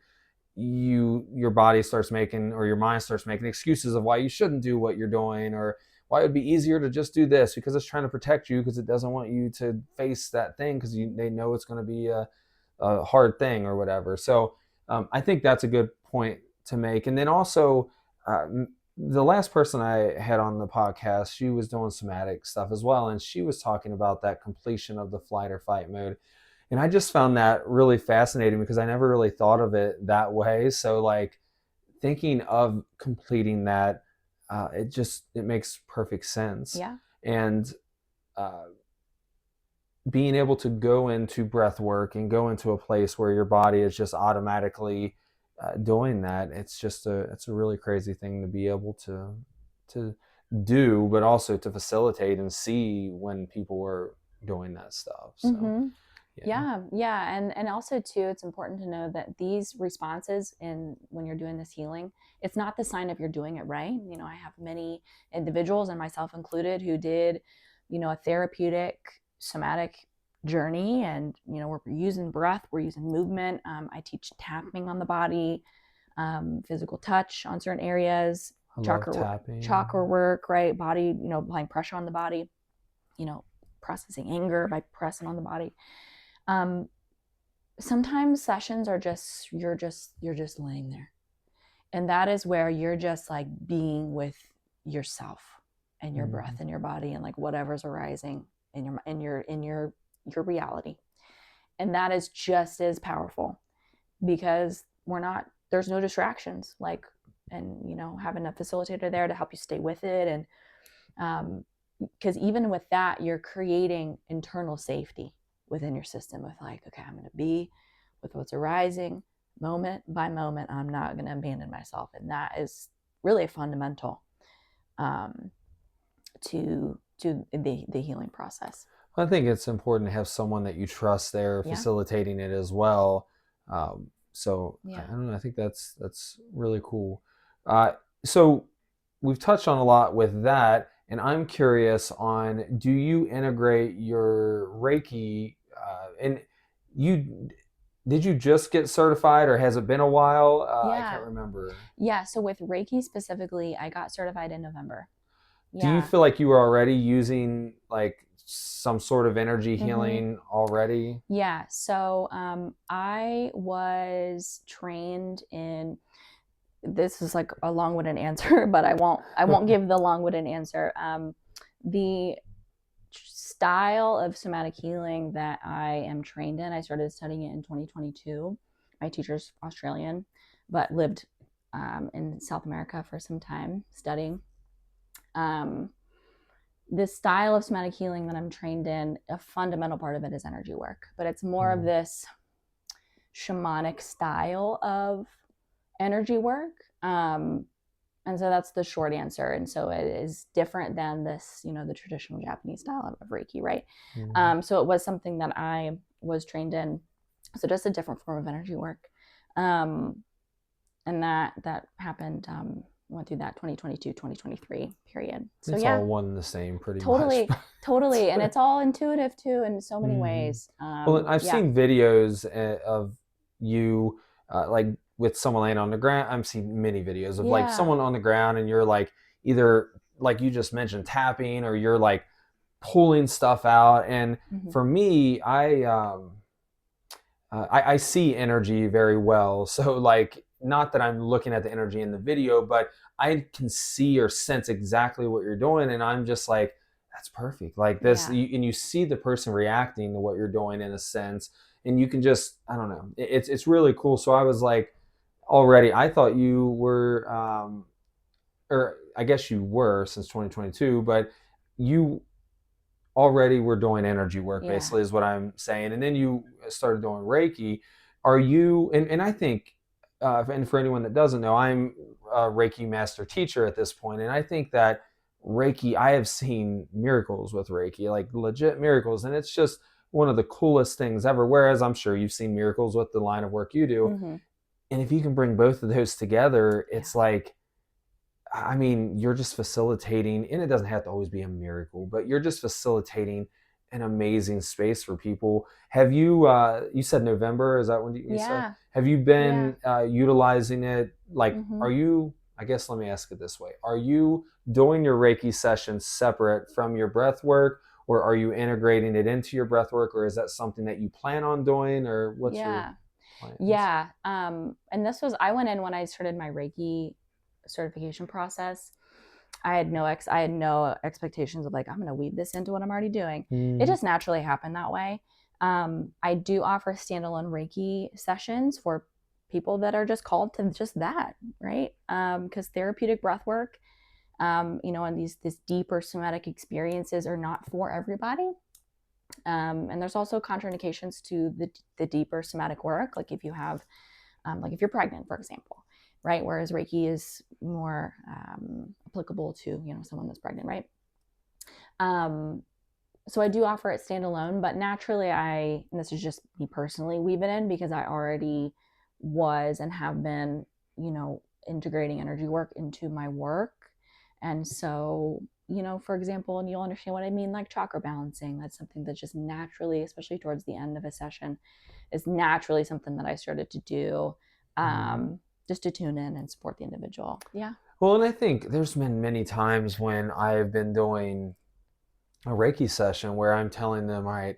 your body starts making, or your mind starts making excuses of why you shouldn't do what you're doing, or why it would be easier to just do this, because it's trying to protect you, because it doesn't want you to face that thing, because they know it's going to be a hard thing or whatever. So I think that's a good point to make. And then also, the last person I had on the podcast, she was doing somatic stuff as well, and she was talking about that completion of the flight or fight mode. And I just found that really fascinating, because I never really thought of it that way. So like thinking of completing that, it makes perfect sense. Yeah. And being able to go into breath work and go into a place where your body is just automatically doing that, it's a really crazy thing to be able to do, but also to facilitate and see when people are doing that stuff. So yeah. And also too, it's important to know that these responses when you're doing this healing, it's not the sign of you're doing it right. I have many individuals, and myself included, who did a therapeutic somatic journey, and we're using breath, we're using movement. I teach tapping on the body, physical touch on certain areas, chakra work, right? Body, applying pressure on the body, processing anger by pressing on the body. Sometimes sessions are just you're just laying there, and that is where you're just like being with yourself and your breath and your body, and like whatever's arising in your reality. And that is just as powerful, because there's no distractions, like, and having a facilitator there to help you stay with it. And because even with that, you're creating internal safety within your system, with like, okay, I'm going to be with what's arising moment by moment. I'm not going to abandon myself. And that is really a fundamental to the healing process. I think it's important to have someone that you trust there facilitating it as well. So I don't know, I think that's really cool. So we've touched on a lot with that, and I'm curious on, do you integrate your Reiki, and did you just get certified, or has it been a while? I can't remember. Yeah, so with Reiki specifically, I got certified in November. Do you feel like you were already using like some sort of energy healing already? Yeah, so I was trained in, this is like a long-winded answer, but I won't give the long-winded answer. The style of somatic healing that I am trained in, I started studying it in 2022. My teacher's Australian, but lived in South America for some time studying. This style of somatic healing that I'm trained in, a fundamental part of it is energy work, but it's more of this shamanic style of energy work. And so that's the short answer. And so it is different than this, the traditional Japanese style of Reiki, right? So it was something that I was trained in. So just a different form of energy work. And that happened, went through that 2022, 2023 period. So it's yeah, all one and the same pretty totally, much. totally. And it's all intuitive too, in so many ways. Well, I've seen videos of you, like with someone laying on the ground. I've seen many videos of like someone on the ground, and you're like either, like you just mentioned, tapping, or you're like pulling stuff out. And for me, I see energy very well. So like, not that I'm looking at the energy in the video, but I can see or sense exactly what you're doing, and I'm just like, that's perfect. Like this, and you see the person reacting to what you're doing in a sense, and you can just, I don't know, it's really cool. So I was like, already, I thought you were, or I guess you were since 2022, but you already were doing energy work, basically, is what I'm saying. And then you started doing Reiki. Are you, and I think, and for anyone that doesn't know, I'm a Reiki master teacher at this point, and I think that Reiki, I have seen miracles with Reiki, like legit miracles, and it's just one of the coolest things ever. Whereas I'm sure you've seen miracles with the line of work you do. And if you can bring both of those together, it's like, I mean, you're just facilitating, and it doesn't have to always be a miracle, but you're just facilitating an amazing space for people. Have you, you said November, is that when you said? Have you been utilizing it? Like, are you, I guess, let me ask it this way. Are you doing your Reiki sessions separate from your breath work, or are you integrating it into your breath work, or is that something that you plan on doing, or what's your plans? Yeah. And this was, I went in when I started my Reiki certification process. I had no expectations of like, I'm going to weave this into what I'm already doing. It just naturally happened that way. I do offer standalone Reiki sessions for people that are just called to just that, right? Because therapeutic breath work, and these deeper somatic experiences are not for everybody. And there's also contraindications to the deeper somatic work, like if you have, like if you're pregnant, for example, right? Whereas Reiki is more applicable to, someone that's pregnant, right? So I do offer it standalone, but naturally and this is just me personally, weave it in because I already was and have been, integrating energy work into my work. And so, for example, and you'll understand what I mean, like chakra balancing, that's something that just naturally, especially towards the end of a session, is naturally something that I started to do. Just to tune in and support the individual. Yeah. Well, and I think there's been many times when I've been doing a Reiki session where I'm telling them, all right,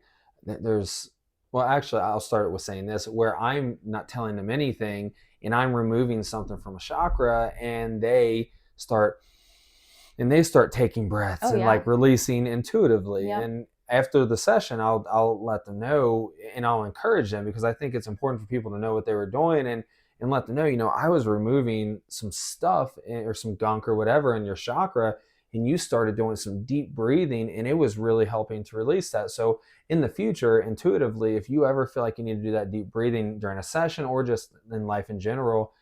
actually, I'll start with saying this, where I'm not telling them anything and I'm removing something from a chakra, and they start taking breaths and like releasing intuitively. And after the session, I'll let them know, and I'll encourage them, because I think it's important for people to know what they were doing, and let them know, I was removing some stuff or some gunk or whatever in your chakra, and you started doing some deep breathing, and it was really helping to release that. So in the future, intuitively, if you ever feel like you need to do that deep breathing during a session or just in life in general,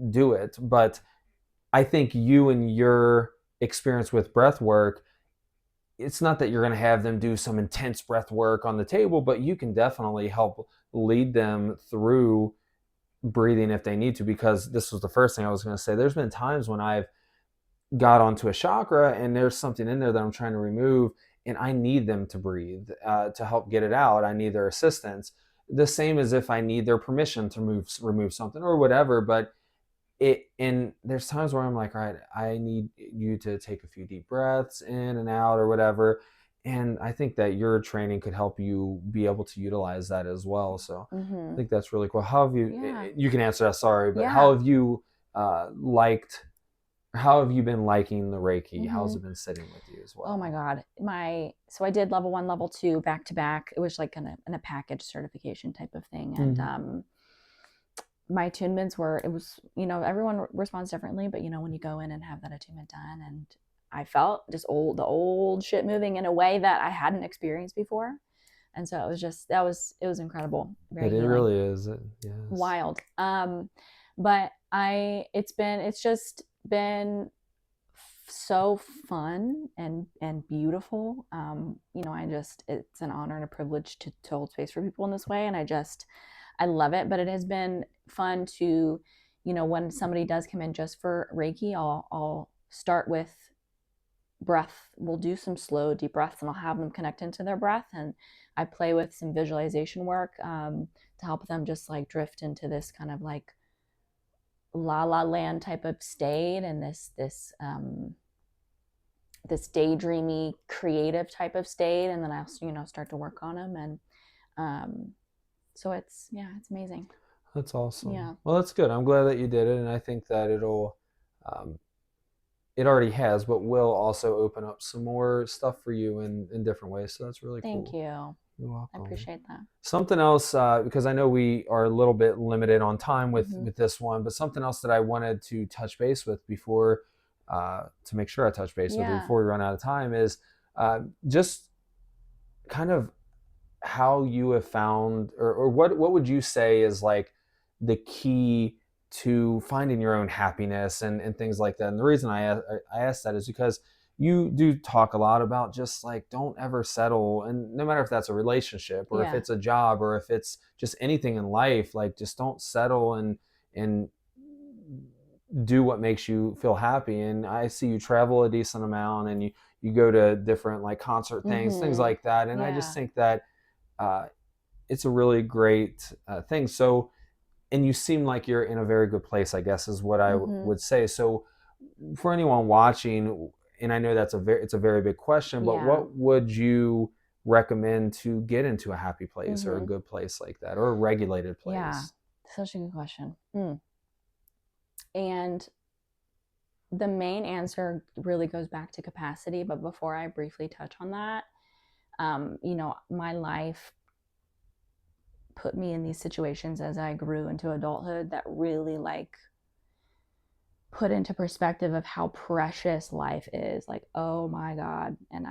do it. But I think you and your experience with breath work, it's not that you're going to have them do some intense breath work on the table, but you can definitely help lead them through breathing if they need to, because this was the first thing I was going to say. There's been times when I've got onto a chakra and there's something in there that I'm trying to remove, and I need them to breathe to help get it out. I need their assistance. The same as if I need their permission to remove something or whatever. But and there's times where I'm like, all right, I need you to take a few deep breaths in and out or whatever. And I think that your training could help you be able to utilize that as well. So I think that's really cool. How have you, you can answer that, sorry, but how have you liked How have you been liking the Reiki? How's Mm-hmm. it been sitting with you as Oh well? my God. So I did level 1, level 2 back to back. It was like in a package certification type of thing. And Mm-hmm. my attunements were, it was, everyone responds differently, but when you go in and have that attunement done, and I felt just the old shit moving in a way that I hadn't experienced before. And so it was incredible. Very It healing. really is. Yes. Wild. But it's just been so fun and beautiful. It's an honor and a privilege to hold space for people in this way, and I love it. But it has been fun to, when somebody does come in just for Reiki, I'll start with breath. We'll do some slow deep breaths, and I'll have them connect into their breath, and I play with some visualization work, to help them just like drift into this kind of like la la land type of state, and this daydreamy creative type of state. And then I'll start to work on them. And so it's amazing. That's awesome. Yeah. Well, that's good. I'm glad that you did it, and I think that um, it already has, but will also open up some more stuff for you in different ways. So that's really Thank cool. you. You're I welcome. appreciate that. Something else, because I know we are a little bit limited on time Mm-hmm. with this one, but something else that I wanted to touch base with before, to make sure I touch base with you Yeah. before we run out of time, is just kind of how you have found, or what would you say is like the key to finding your own happiness and things like that. And the reason I ask that is because you do talk a lot about just like don't ever settle, and no matter if that's a relationship or if Yeah. it's a job or if it's just anything in life, like just don't settle and do what makes you feel happy. And I see you travel a decent amount, and you go to different like concert things Mm-hmm. like that, and I just Yeah. think that uh, it's a really great thing. So, and you seem like you're in a very good place, I guess, is what I Mm-hmm. would say. So, for anyone watching, and I know it's a very big question, but Yeah. what would you recommend to get into a happy place or a Mm-hmm. good place like that, or a regulated Yeah. place? Such a good question. And the main answer really goes back to capacity. But before I briefly touch on that, my life put me in these situations as I grew into adulthood that really like put into perspective of how precious life is. Like, oh my God. And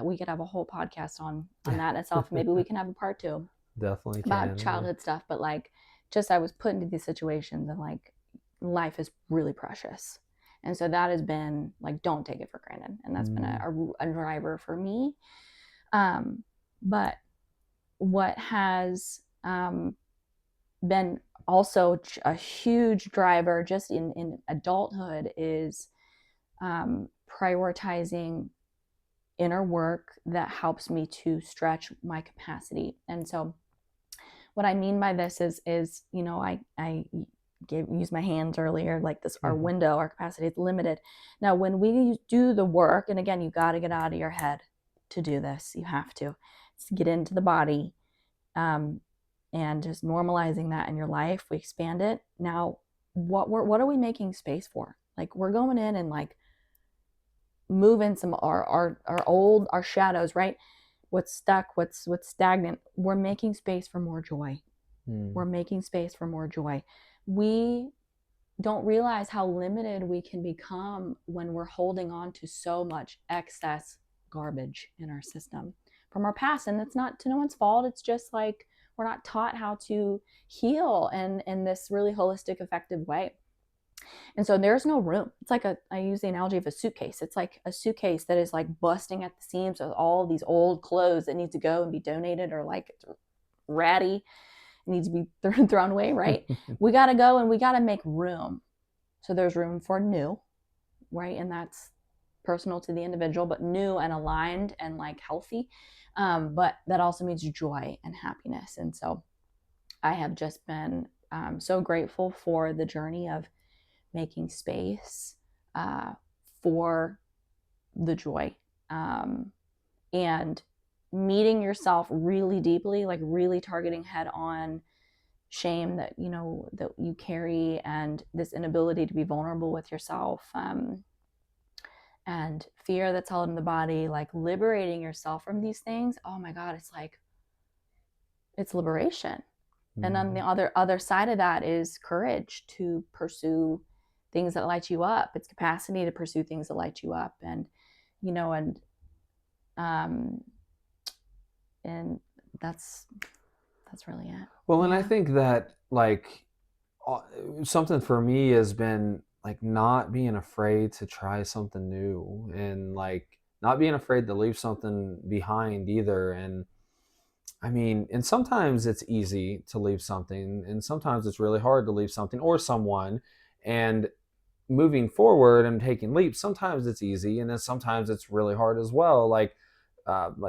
we could have a whole podcast on that in itself. Maybe we can have a part 2 Definitely about can. childhood stuff. But like, just I was put into these situations, and like life is really precious. And so that has been like, don't take it for granted. And that's been a driver for me. But what has been also a huge driver just in adulthood is prioritizing inner work that helps me to stretch my capacity. And so what I mean by this is I used my hands earlier, like this, our window, our capacity is limited. Now, when we do the work, and again, you got to get out of your head to do this. You have to get into the body, and just normalizing that in your life. We expand it. Now, what are we making space for? Like, we're going in and like moving some our shadows, right? What's stuck, what's stagnant. We're making space for more joy. We're making space for more joy. We don't realize how limited we can become when we're holding on to so much excess garbage in our system from our past. And it's not to no one's fault. It's just like we're not taught how to heal in this really holistic, effective way. And so there's no room. It's like I use the analogy of a suitcase. It's like a suitcase that is like busting at the seams with all these old clothes that need to go and be donated, or like it's ratty, it needs to be thrown away, right? We got to go and we got to make room. So there's room for new, right? And that's personal to the individual, but new and aligned and like healthy. But that also means joy and happiness. And so I have just been so grateful for the journey of making space for the joy, and meeting yourself really deeply, like really targeting head on shame that that you carry, and this inability to be vulnerable with yourself, and fear that's held in the body, like liberating yourself from these things. Oh my God, it's like, it's liberation. And on the other side of that is courage to pursue things that light you up. It's capacity to pursue things that light you up. And um and that's really it. Well, and I think that like something for me has been like not being afraid to try something new, and like not being afraid to leave something behind either. And I mean, and sometimes it's easy to leave something, and sometimes it's really hard to leave something or someone. And moving forward and taking leaps, sometimes it's easy, and then sometimes it's really hard as well. Like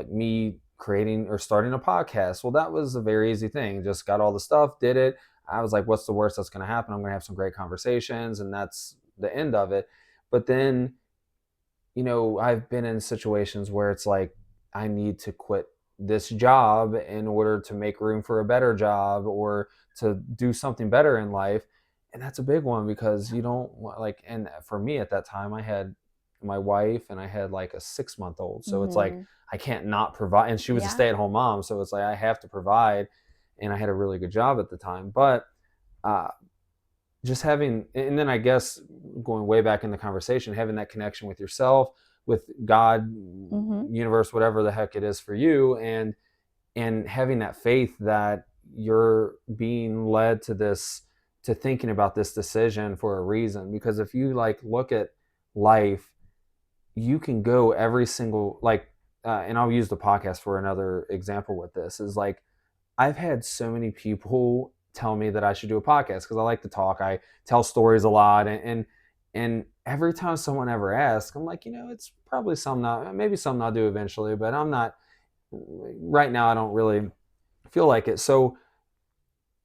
me creating or starting a podcast. Well, that was a very easy thing. Just got all the stuff, did it. I was like, what's the worst that's going to happen? I'm going to have some great conversations, and that's the end of it. But then, I've been in situations where it's like I need to quit this job in order to make room for a better job or to do something better in life. And that's a big one because you don't like, and for me at that time, I had my wife and I had like a 6-month old. So it's like, I can't not provide. And she was a stay-at-home mom. So it's like, I have to provide. And I had a really good job at the time. But just having, and then I guess going way back in the conversation, having that connection with yourself, with God, universe, whatever the heck it is for you, and having that faith that you're being led to this, to thinking about this decision for a reason. Because if you like look at life, you can go every single and I'll use the podcast for another example with this, is like I've had so many people tell me that I should do a podcast because I like to talk. I tell stories a lot, and every time someone ever asks, I'm like, it's probably maybe something I'll do eventually, but I'm not right now. I don't really feel like it. So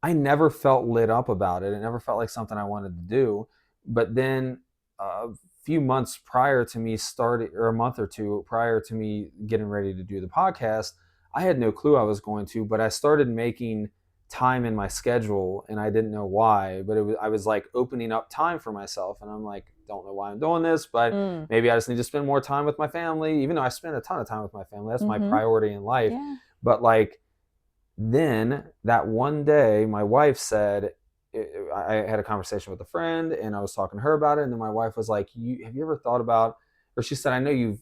I never felt lit up about it. It never felt like something I wanted to do. But then a few months prior to me starting, or a month or two prior to me getting ready to do the podcast, I had no clue I was going to, but I started making time in my schedule, and I didn't know why, but I was like opening up time for myself, and I'm like, don't know why I'm doing this, but maybe I just need to spend more time with my family, even though I spend a ton of time with my family. That's my priority in life. Yeah. But like, then that one day, my wife said, I had a conversation with a friend and I was talking to her about it. And then my wife was like, have you ever thought about, or she said, I know you've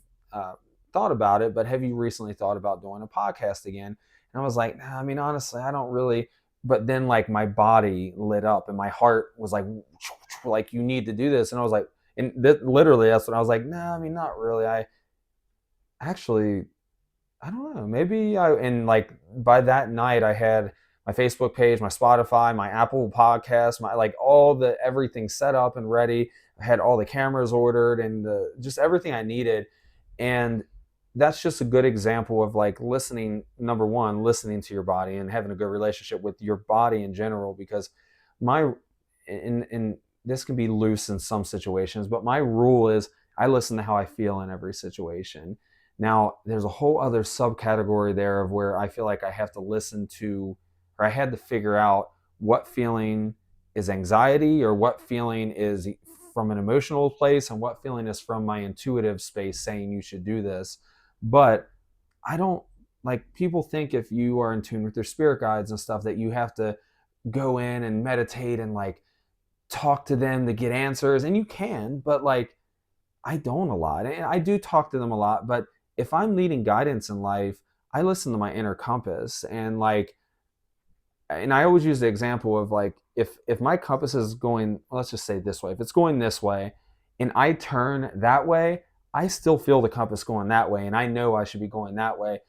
thought about it, but have you recently thought about doing a podcast again? And I was like, nah, I mean, honestly, I don't really. But then like my body lit up and my heart was like, you need to do this. And I was like, and literally that's when I was like, nah, I mean, not really. I actually, I don't know. And like by that night, I had my Facebook page, my Spotify, my Apple podcast, everything set up and ready. I had all the cameras ordered and just everything I needed. And that's just a good example of like number one, listening to your body and having a good relationship with your body in general, because and this can be loose in some situations, but my rule is I listen to how I feel in every situation. Now, there's a whole other subcategory there of where I feel like I have to listen to, or I had to figure out what feeling is anxiety, or what feeling is from an emotional place, and what feeling is from my intuitive space saying you should do this. But I don't, like, people think if you are in tune with your spirit guides and stuff that you have to go in and meditate and like talk to them to get answers. And you can, but like, I don't a lot. And I do talk to them a lot, but if I'm needing guidance in life, I listen to my inner compass. And I always use the example of like, if my compass is going, let's just say this way, if it's going this way and I turn that way, I still feel the compass going that way. And I know I should be going that way.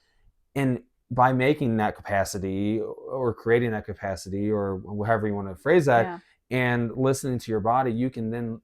And by making that capacity or creating that capacity, or however you want to phrase that, and listening to your body, you can then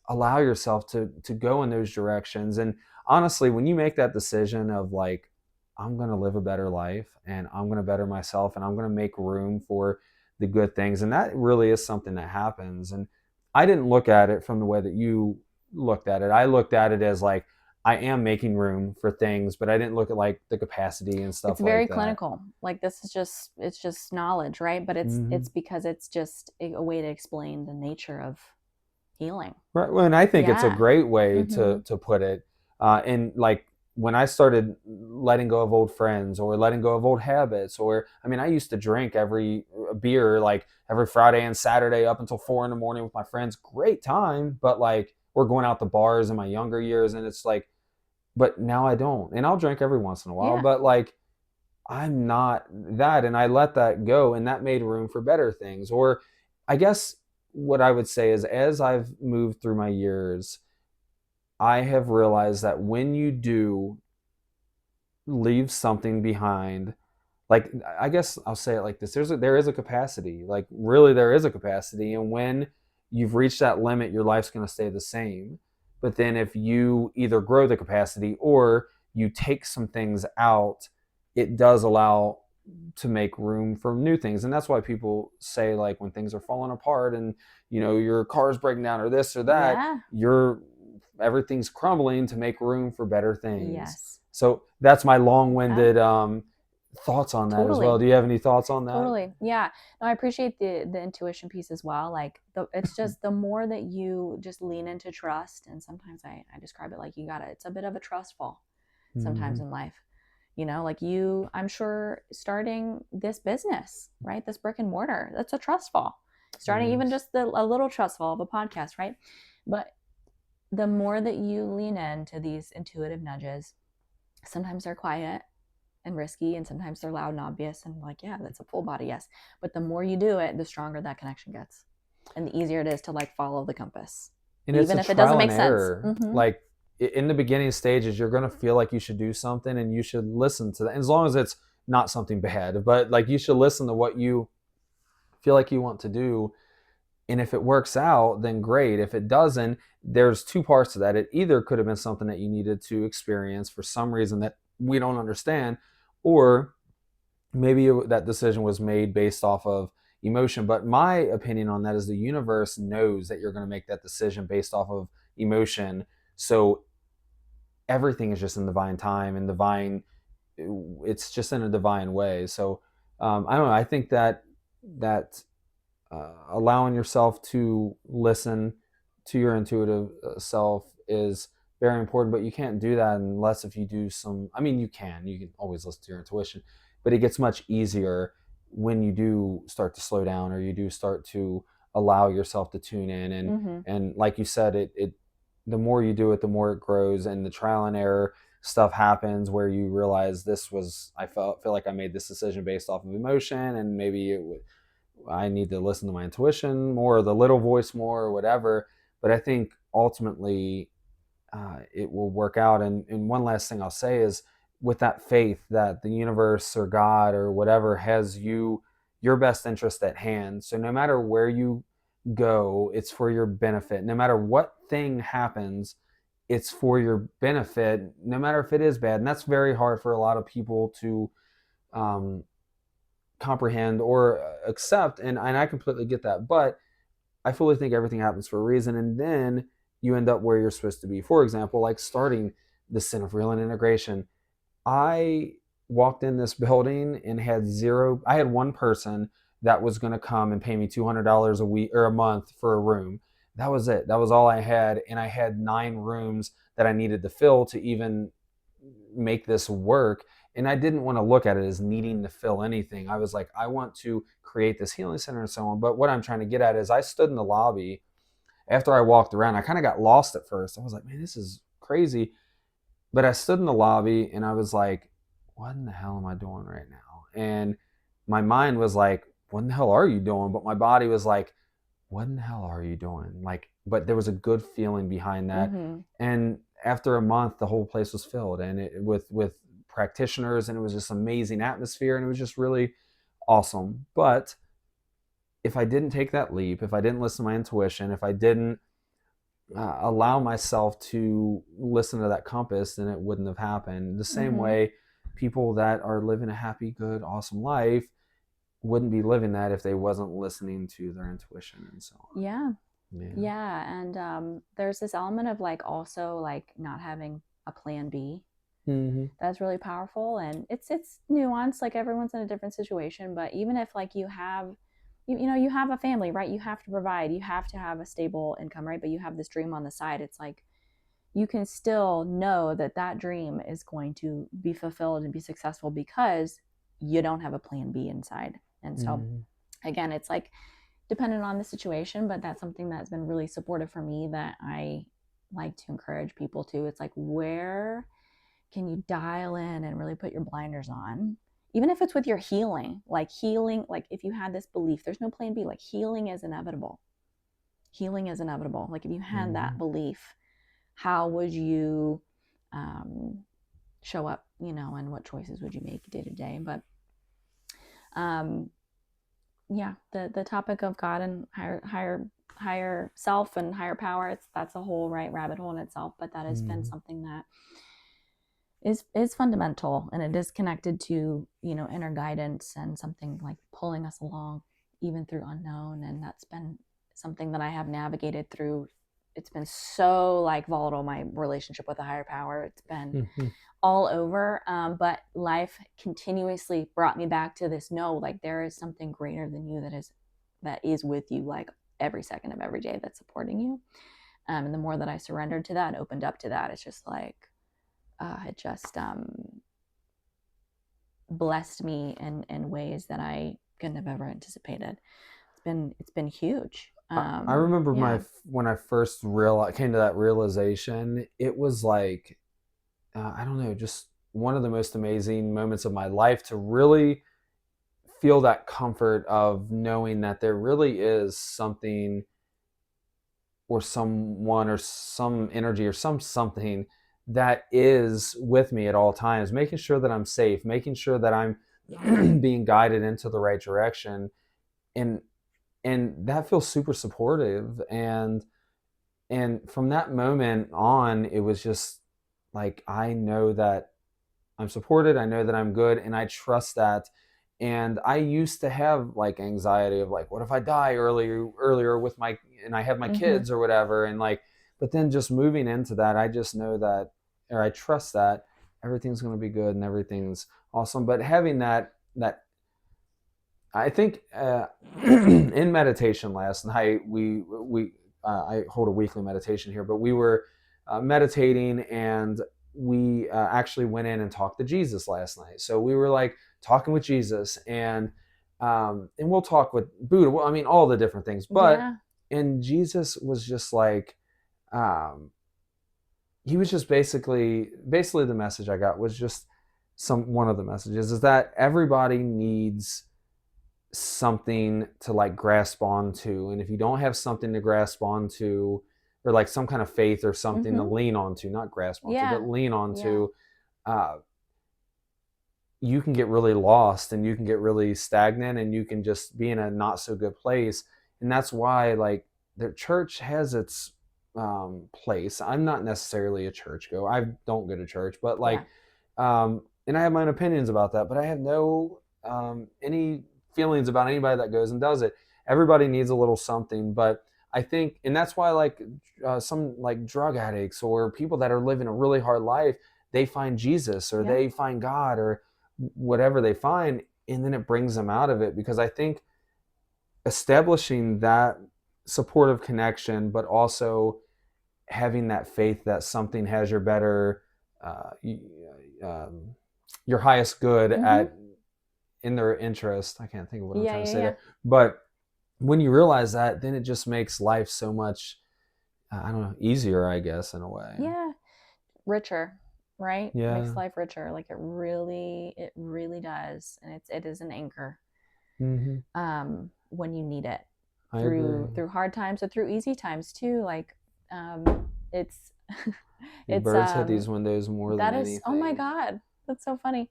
allow yourself to go in those directions. And honestly, when you make that decision of like, I'm going to live a better life and I'm going to better myself and I'm going to make room for the good things, and that really is something that happens. And I didn't look at it from the way that you looked at it. I looked at it as like, I am making room for things, but I didn't look at like the capacity and stuff It's very like that. clinical. Like this is just, it's just knowledge, right? But it's Hmm. because it's just a way to explain the nature of healing. Right. Well, and I think it's a Yeah. great way Mm-hmm. to put it. And like when I started letting go of old friends or letting go of old habits, or I mean, I used to drink every beer like every Friday and Saturday up until 4 in the morning with my friends. Great time, but like we're going out to bars in my younger years, and it's like, but now I don't, and I'll drink every once in a while, Yeah. but like I'm not that, and I let that go, and that made room for better things. Or I guess what I would say is as I've moved through my years, I have realized that when you do leave something behind, like I guess I'll say it like this: there is a capacity, like really there is a capacity, and when you've reached that limit, your life's going to stay the same. But then if you either grow the capacity or you take some things out, it does allow to make room for new things. And that's why people say like when things are falling apart and your car's breaking down or this or that, Yeah. you're everything's crumbling to make room for better things. Yes. So that's my Yeah. long-winded thoughts on that as well. Totally. Do you have any thoughts on that? Totally. Yeah. No, I appreciate the intuition piece as well. Like it's just the more that you just lean into trust, and sometimes I describe it like you gotta, it's a bit of a trust fall sometimes Mm-hmm. in life. Like you, I'm sure starting this business, right? This brick and mortar, that's a trust fall. Starting even Yes. just a little trust fall of a podcast, right? But the more that you lean into these intuitive nudges, sometimes they're quiet and risky, and sometimes they're loud and obvious, and like, yeah, that's a full body yes. But the more you do it, the stronger that connection gets, and the easier it is to like follow the compass, And it's even a if it doesn't trial make and sense. error. Mm-hmm. Like in the beginning stages, you're going to feel like you should do something and you should listen to that. As long as it's not something bad, but like you should listen to what you feel like you want to do. And if it works out, then great. If it doesn't, there's two parts to that. It either could have been something that you needed to experience for some reason that we don't understand, or maybe that decision was made based off of emotion. But my opinion on that is the universe knows that you're going to make that decision based off of emotion. So everything is just in divine time and divine, it's just in a divine way. So I don't know, I think that allowing yourself to listen to your intuitive self is very important, but you can't do that unless if you do some, I mean, you can always listen to your intuition, but it gets much easier when you do start to slow down or you do start to allow yourself to tune in. and Mm-hmm. and like you said, it the more you do it, the more it grows, and the trial and error stuff happens where you realize I feel like I made this decision based off of emotion, and maybe I need to listen to my intuition more, or the little voice more, or whatever. But I think ultimately it will work out. And one last thing I'll say is with that faith that the universe or God or whatever has your best interest at hand. So no matter where you go, it's for your benefit. No matter what thing happens, it's for your benefit, no matter if it is bad. And that's very hard for a lot of people to um, comprehend or accept. And I completely get that. But I fully think everything happens for a reason. And then you end up where you're supposed to be. For example, like starting the Sin of Real and Integration. I walked in this building and I had one person that was going to come and pay me $200 a week or a month for a room. That was it. That was all I had. And I had 9 rooms that I needed to fill to even make this work. And I didn't want to look at it as needing to fill anything. I was like, I want to create this healing center and so on. But what I'm trying to get at is I stood in the lobby after I walked around. I kind of got lost at first. I was like, man, this is crazy. But I stood in the lobby and I was like, what in the hell am I doing right now? And my mind was like, what in the hell are you doing? But my body was like, what in the hell are you doing? Like, but there was a good feeling behind that. Mm-hmm. And after a month, the whole place was filled, and with practitioners, and it was just amazing atmosphere, and it was just really awesome. But if I didn't take that leap, if I didn't listen to my intuition, if I didn't allow myself to listen to that compass, then it wouldn't have happened. The same Mm-hmm. way, people that are living a happy, good, awesome life wouldn't be living that if they wasn't listening to their intuition and so on. Yeah. Yeah. Yeah. And there's this element of like also like not having a plan B. Mm-hmm. That's really powerful, and it's nuanced. Like everyone's in a different situation, but even if like you have you have a family, right? You have to provide, you have to have a stable income, right? But you have this dream on the side. It's like you can still know that that dream is going to be fulfilled and be successful because you don't have a plan B inside. And so Mm-hmm. again, it's like dependent on the situation, but that's something that's been really supportive for me that I like to encourage people to. It's like, where can you dial in and really put your blinders on? Even if it's with your healing, like if you had this belief, there's no plan B, like healing is inevitable. Healing is inevitable. Like if you had that belief, how would you show up, and what choices would you make day to day? But yeah, the topic of God and higher self and higher power, that's a whole rabbit hole in itself. But that has been something that is fundamental, and it is connected to inner guidance and something like pulling us along even through unknown. And that's been something that I have navigated through. It's been so like volatile, my relationship with a higher power. It's been all over, but life continuously brought me back to this, no, like there is something greater than you that is with you, like every second of every day, that's supporting you. And the more that I surrendered to that and opened up to that, it's just like it just blessed me in ways that I couldn't have ever anticipated. It's been huge. I remember when I first came to that realization, it was like, I don't know, just one of the most amazing moments of my life to really feel that comfort of knowing that there really is something or someone or some energy or something that is with me at all times, making sure that I'm safe, making sure that I'm being guided into the right direction. And that feels super supportive. And from that moment on, it was just like, I know that I'm supported, I know that I'm good, and I trust that. And I used to have like anxiety of like, what if I die earlier with and I have my kids or whatever, and like, but then just moving into that, I just know that, or I trust that everything's going to be good and everything's awesome. But having that I think in meditation last night, I hold a weekly meditation here, but we were meditating, and we actually went in and talked to Jesus last night. So we were like talking with Jesus, and we'll talk with Buddha. Well, I mean, all the different things, but and Jesus was just like, he was just basically the message I got was just one of the messages is that everybody needs something to like grasp onto, and if you don't have something to grasp onto, or like some kind of faith or something to lean onto, not grasp onto, but lean onto, you can get really lost, and you can get really stagnant, and you can just be in a not so good place. And that's why like the church has its place. I'm not necessarily a church goer. I don't go to church, but like and I have my own opinions about that, but I have no any feelings about anybody that goes and does it. Everybody needs a little something, but I think, and that's why like some like drug addicts or people that are living a really hard life, they find Jesus or they find God or whatever they find, and then it brings them out of it. Because I think establishing that supportive connection, but also having that faith that something has your better, your highest good in their interest. I can't think of what I'm trying to say there. But when you realize that, then it just makes life so much, I don't know, easier, I guess, in a way. Yeah. Richer, right? Yeah. Makes life richer. Like it really does. And it is an anchor when you need it. Through hard times or through easy times too. Like it's birds hit these windows more than anything. Oh my God. That's so funny.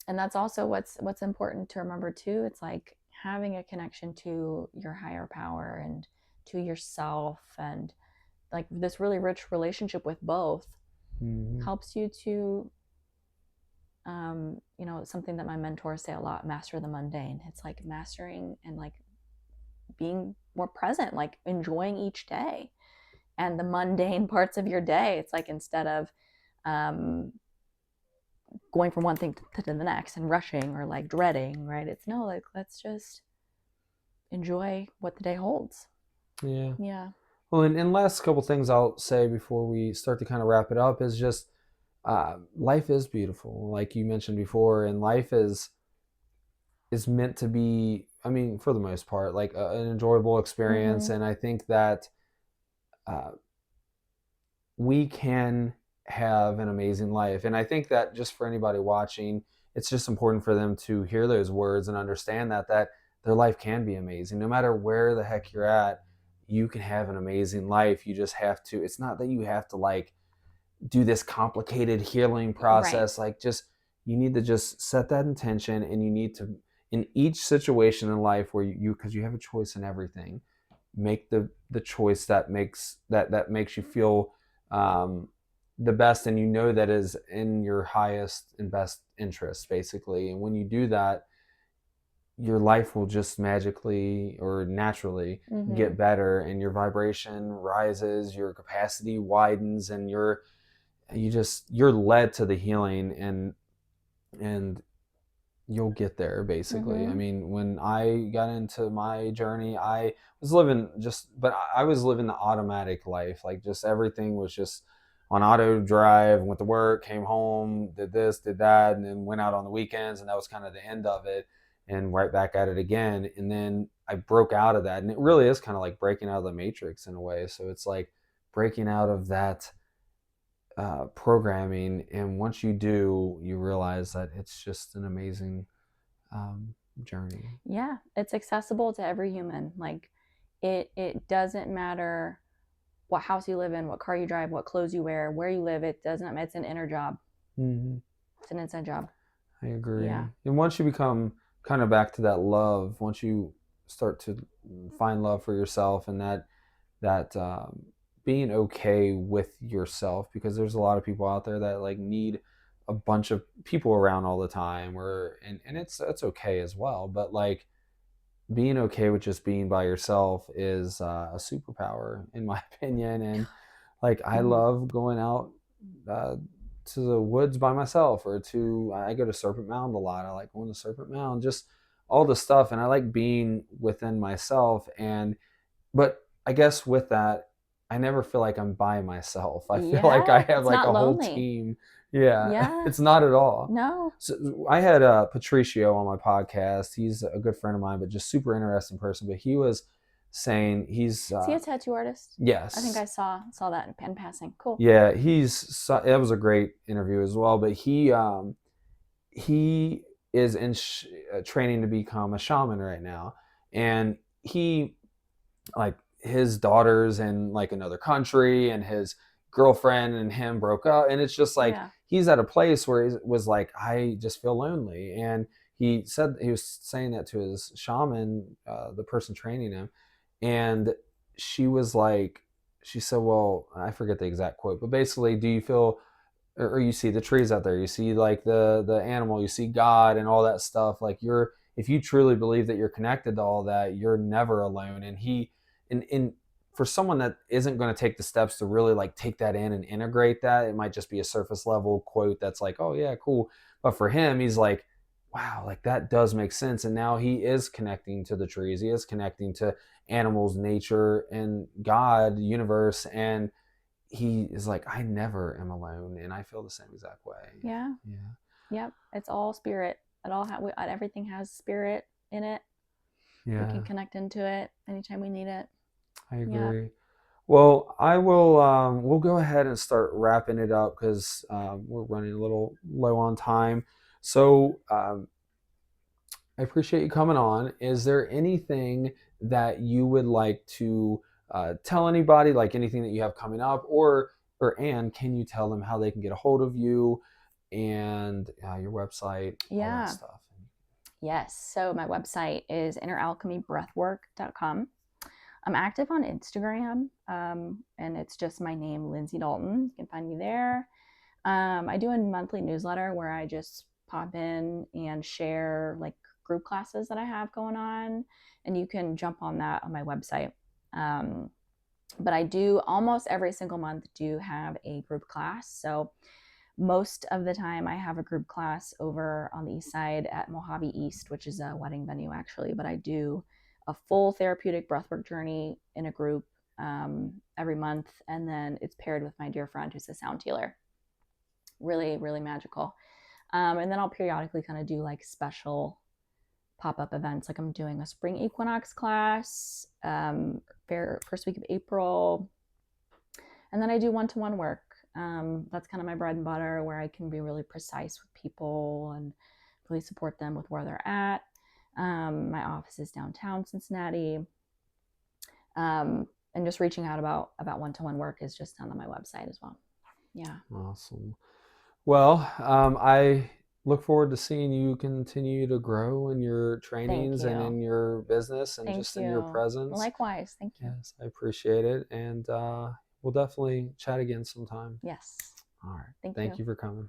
And that's also what's important to remember too. It's like having a connection to your higher power and to yourself, and like this really rich relationship with both helps you to something that my mentors say a lot, master the mundane. It's like mastering and like being more present, like enjoying each day. and the mundane parts of your day. It's like, instead of um, going from one thing to the next and rushing or like dreading, right? It's no, like, let's just enjoy what the day holds. Yeah. Yeah. Well, and last couple things I'll say before we start to kind of wrap it up is just life is beautiful, like you mentioned before, and life is meant to be, I mean, for the most part, like an enjoyable experience. Mm-hmm. And I think that uh, we can have an amazing life. And I think that just for anybody watching, it's just important for them to hear those words and understand that their life can be amazing. No matter where the heck you're at, you can have an amazing life. You just have to, it's not that you have to like do this complicated healing Right. process. Like, just, you need to just set that intention, and you need to, in each situation in life where you, because you have a choice in everything, make the choice that makes you feel um, the best, and you know that is in your highest and best interest, basically. And when you do that, your life will just magically or naturally Mm-hmm. get better, and your vibration rises, your capacity widens, and you're led to the healing, and you'll get there, basically. I Mm-hmm. mean, when I got into my journey, I was living but I was living the automatic life. Like, just everything was just on auto drive. Went to work, came home, did this, did that, and then went out on the weekends, and that was kind of the end of it, and right back at it again. And then I broke out of that, and it really is kind of like breaking out of the matrix in a way. So it's like breaking out of that programming, and once you do, you realize that it's just an amazing journey. Yeah, it's accessible to every human. Like, it doesn't matter what house you live in, what car you drive, what clothes you wear, where you live. It doesn't. It's an inner job. Mm-hmm. It's an inside job. I agree. Yeah. And once you become kind of back to that love, once you start to find love for yourself, and that being okay with yourself, because there's a lot of people out there that like need a bunch of people around all the time, or and it's okay as well, but like being okay with just being by yourself is a superpower, in my opinion. And like, I Mm-hmm. love going out uh, to the woods by myself, or I go to Serpent Mound a lot. I like going to Serpent Mound, just all the stuff, and I like being within myself. And but I guess with that, I never feel like I'm by myself. I feel like I Yeah, have it's like not a whole lonely. team. Yeah, Yeah. it's not at all. No. So I had Patricio on my podcast. He's a good friend of mine, but just super interesting person. But he was saying he's Is he a tattoo artist? I think yes, I saw that in passing. Cool. yeah, that was a great interview as well. But he is in training to become a shaman right now, and he, like, his daughter's in like another country, and his girlfriend and him broke up, and it's just like Yeah. he's at a place where he was like, I just feel lonely. And he said he was saying that to his shaman, the person training him, and she was like, she said, well, I forget the exact quote, but basically, do you feel, or you see the trees out there, you see like the animal, you see God and all that stuff, like, you're, if you truly believe that you're connected to all that, you're never alone. And in for someone that isn't going to take the steps to really like take that in and integrate that, it might just be a surface level quote that's like, oh yeah, cool. But for him, he's like, wow, like that does make sense. And now he is connecting to the trees, he is connecting to animals, nature, and God, the universe. And he is like, I never am alone, and I feel the same exact way. Yeah. Yeah. Yep. It's all spirit. Everything has spirit in it. We can Yeah, connect into it anytime we need it. I Yeah. agree. Well, I will. We'll go ahead and start wrapping it up, because we're running a little low on time. So I appreciate you coming on. Is there anything that you would like to tell anybody, like anything that you have coming up, and can you tell them how they can get a hold of you, and your website, all that Yeah. stuff? Yes. So my website is inneralchemybreathwork.com. I'm active on Instagram, and it's just my name, Lindsay Dalton. You can find me there. I do a monthly newsletter where I just pop in and share like group classes that I have going on, and you can jump on that on my website. Um, But I do almost every single month do have a group class. So most of the time I have a group class over on the east side at Mojave East, which is a wedding venue actually, but I do a full therapeutic breathwork journey in a group every month, and then it's paired with my dear friend who's a sound healer. Really, really magical. And then I'll periodically kind of do like special pop-up events. Like I'm doing a spring equinox class first week of April, and then I do one-to-one work. That's kind of my bread and butter, where I can be really precise with people and really support them with where they're at. My office is downtown Cincinnati. And just reaching out about one-to-one work is just done on my website as well. Yeah. Awesome. Well, I look forward to seeing you continue to grow in your trainings and in your business and just in your presence. Likewise. Thank you. Yes, I appreciate it. And we'll definitely chat again sometime. Yes. All right. Thank you for coming.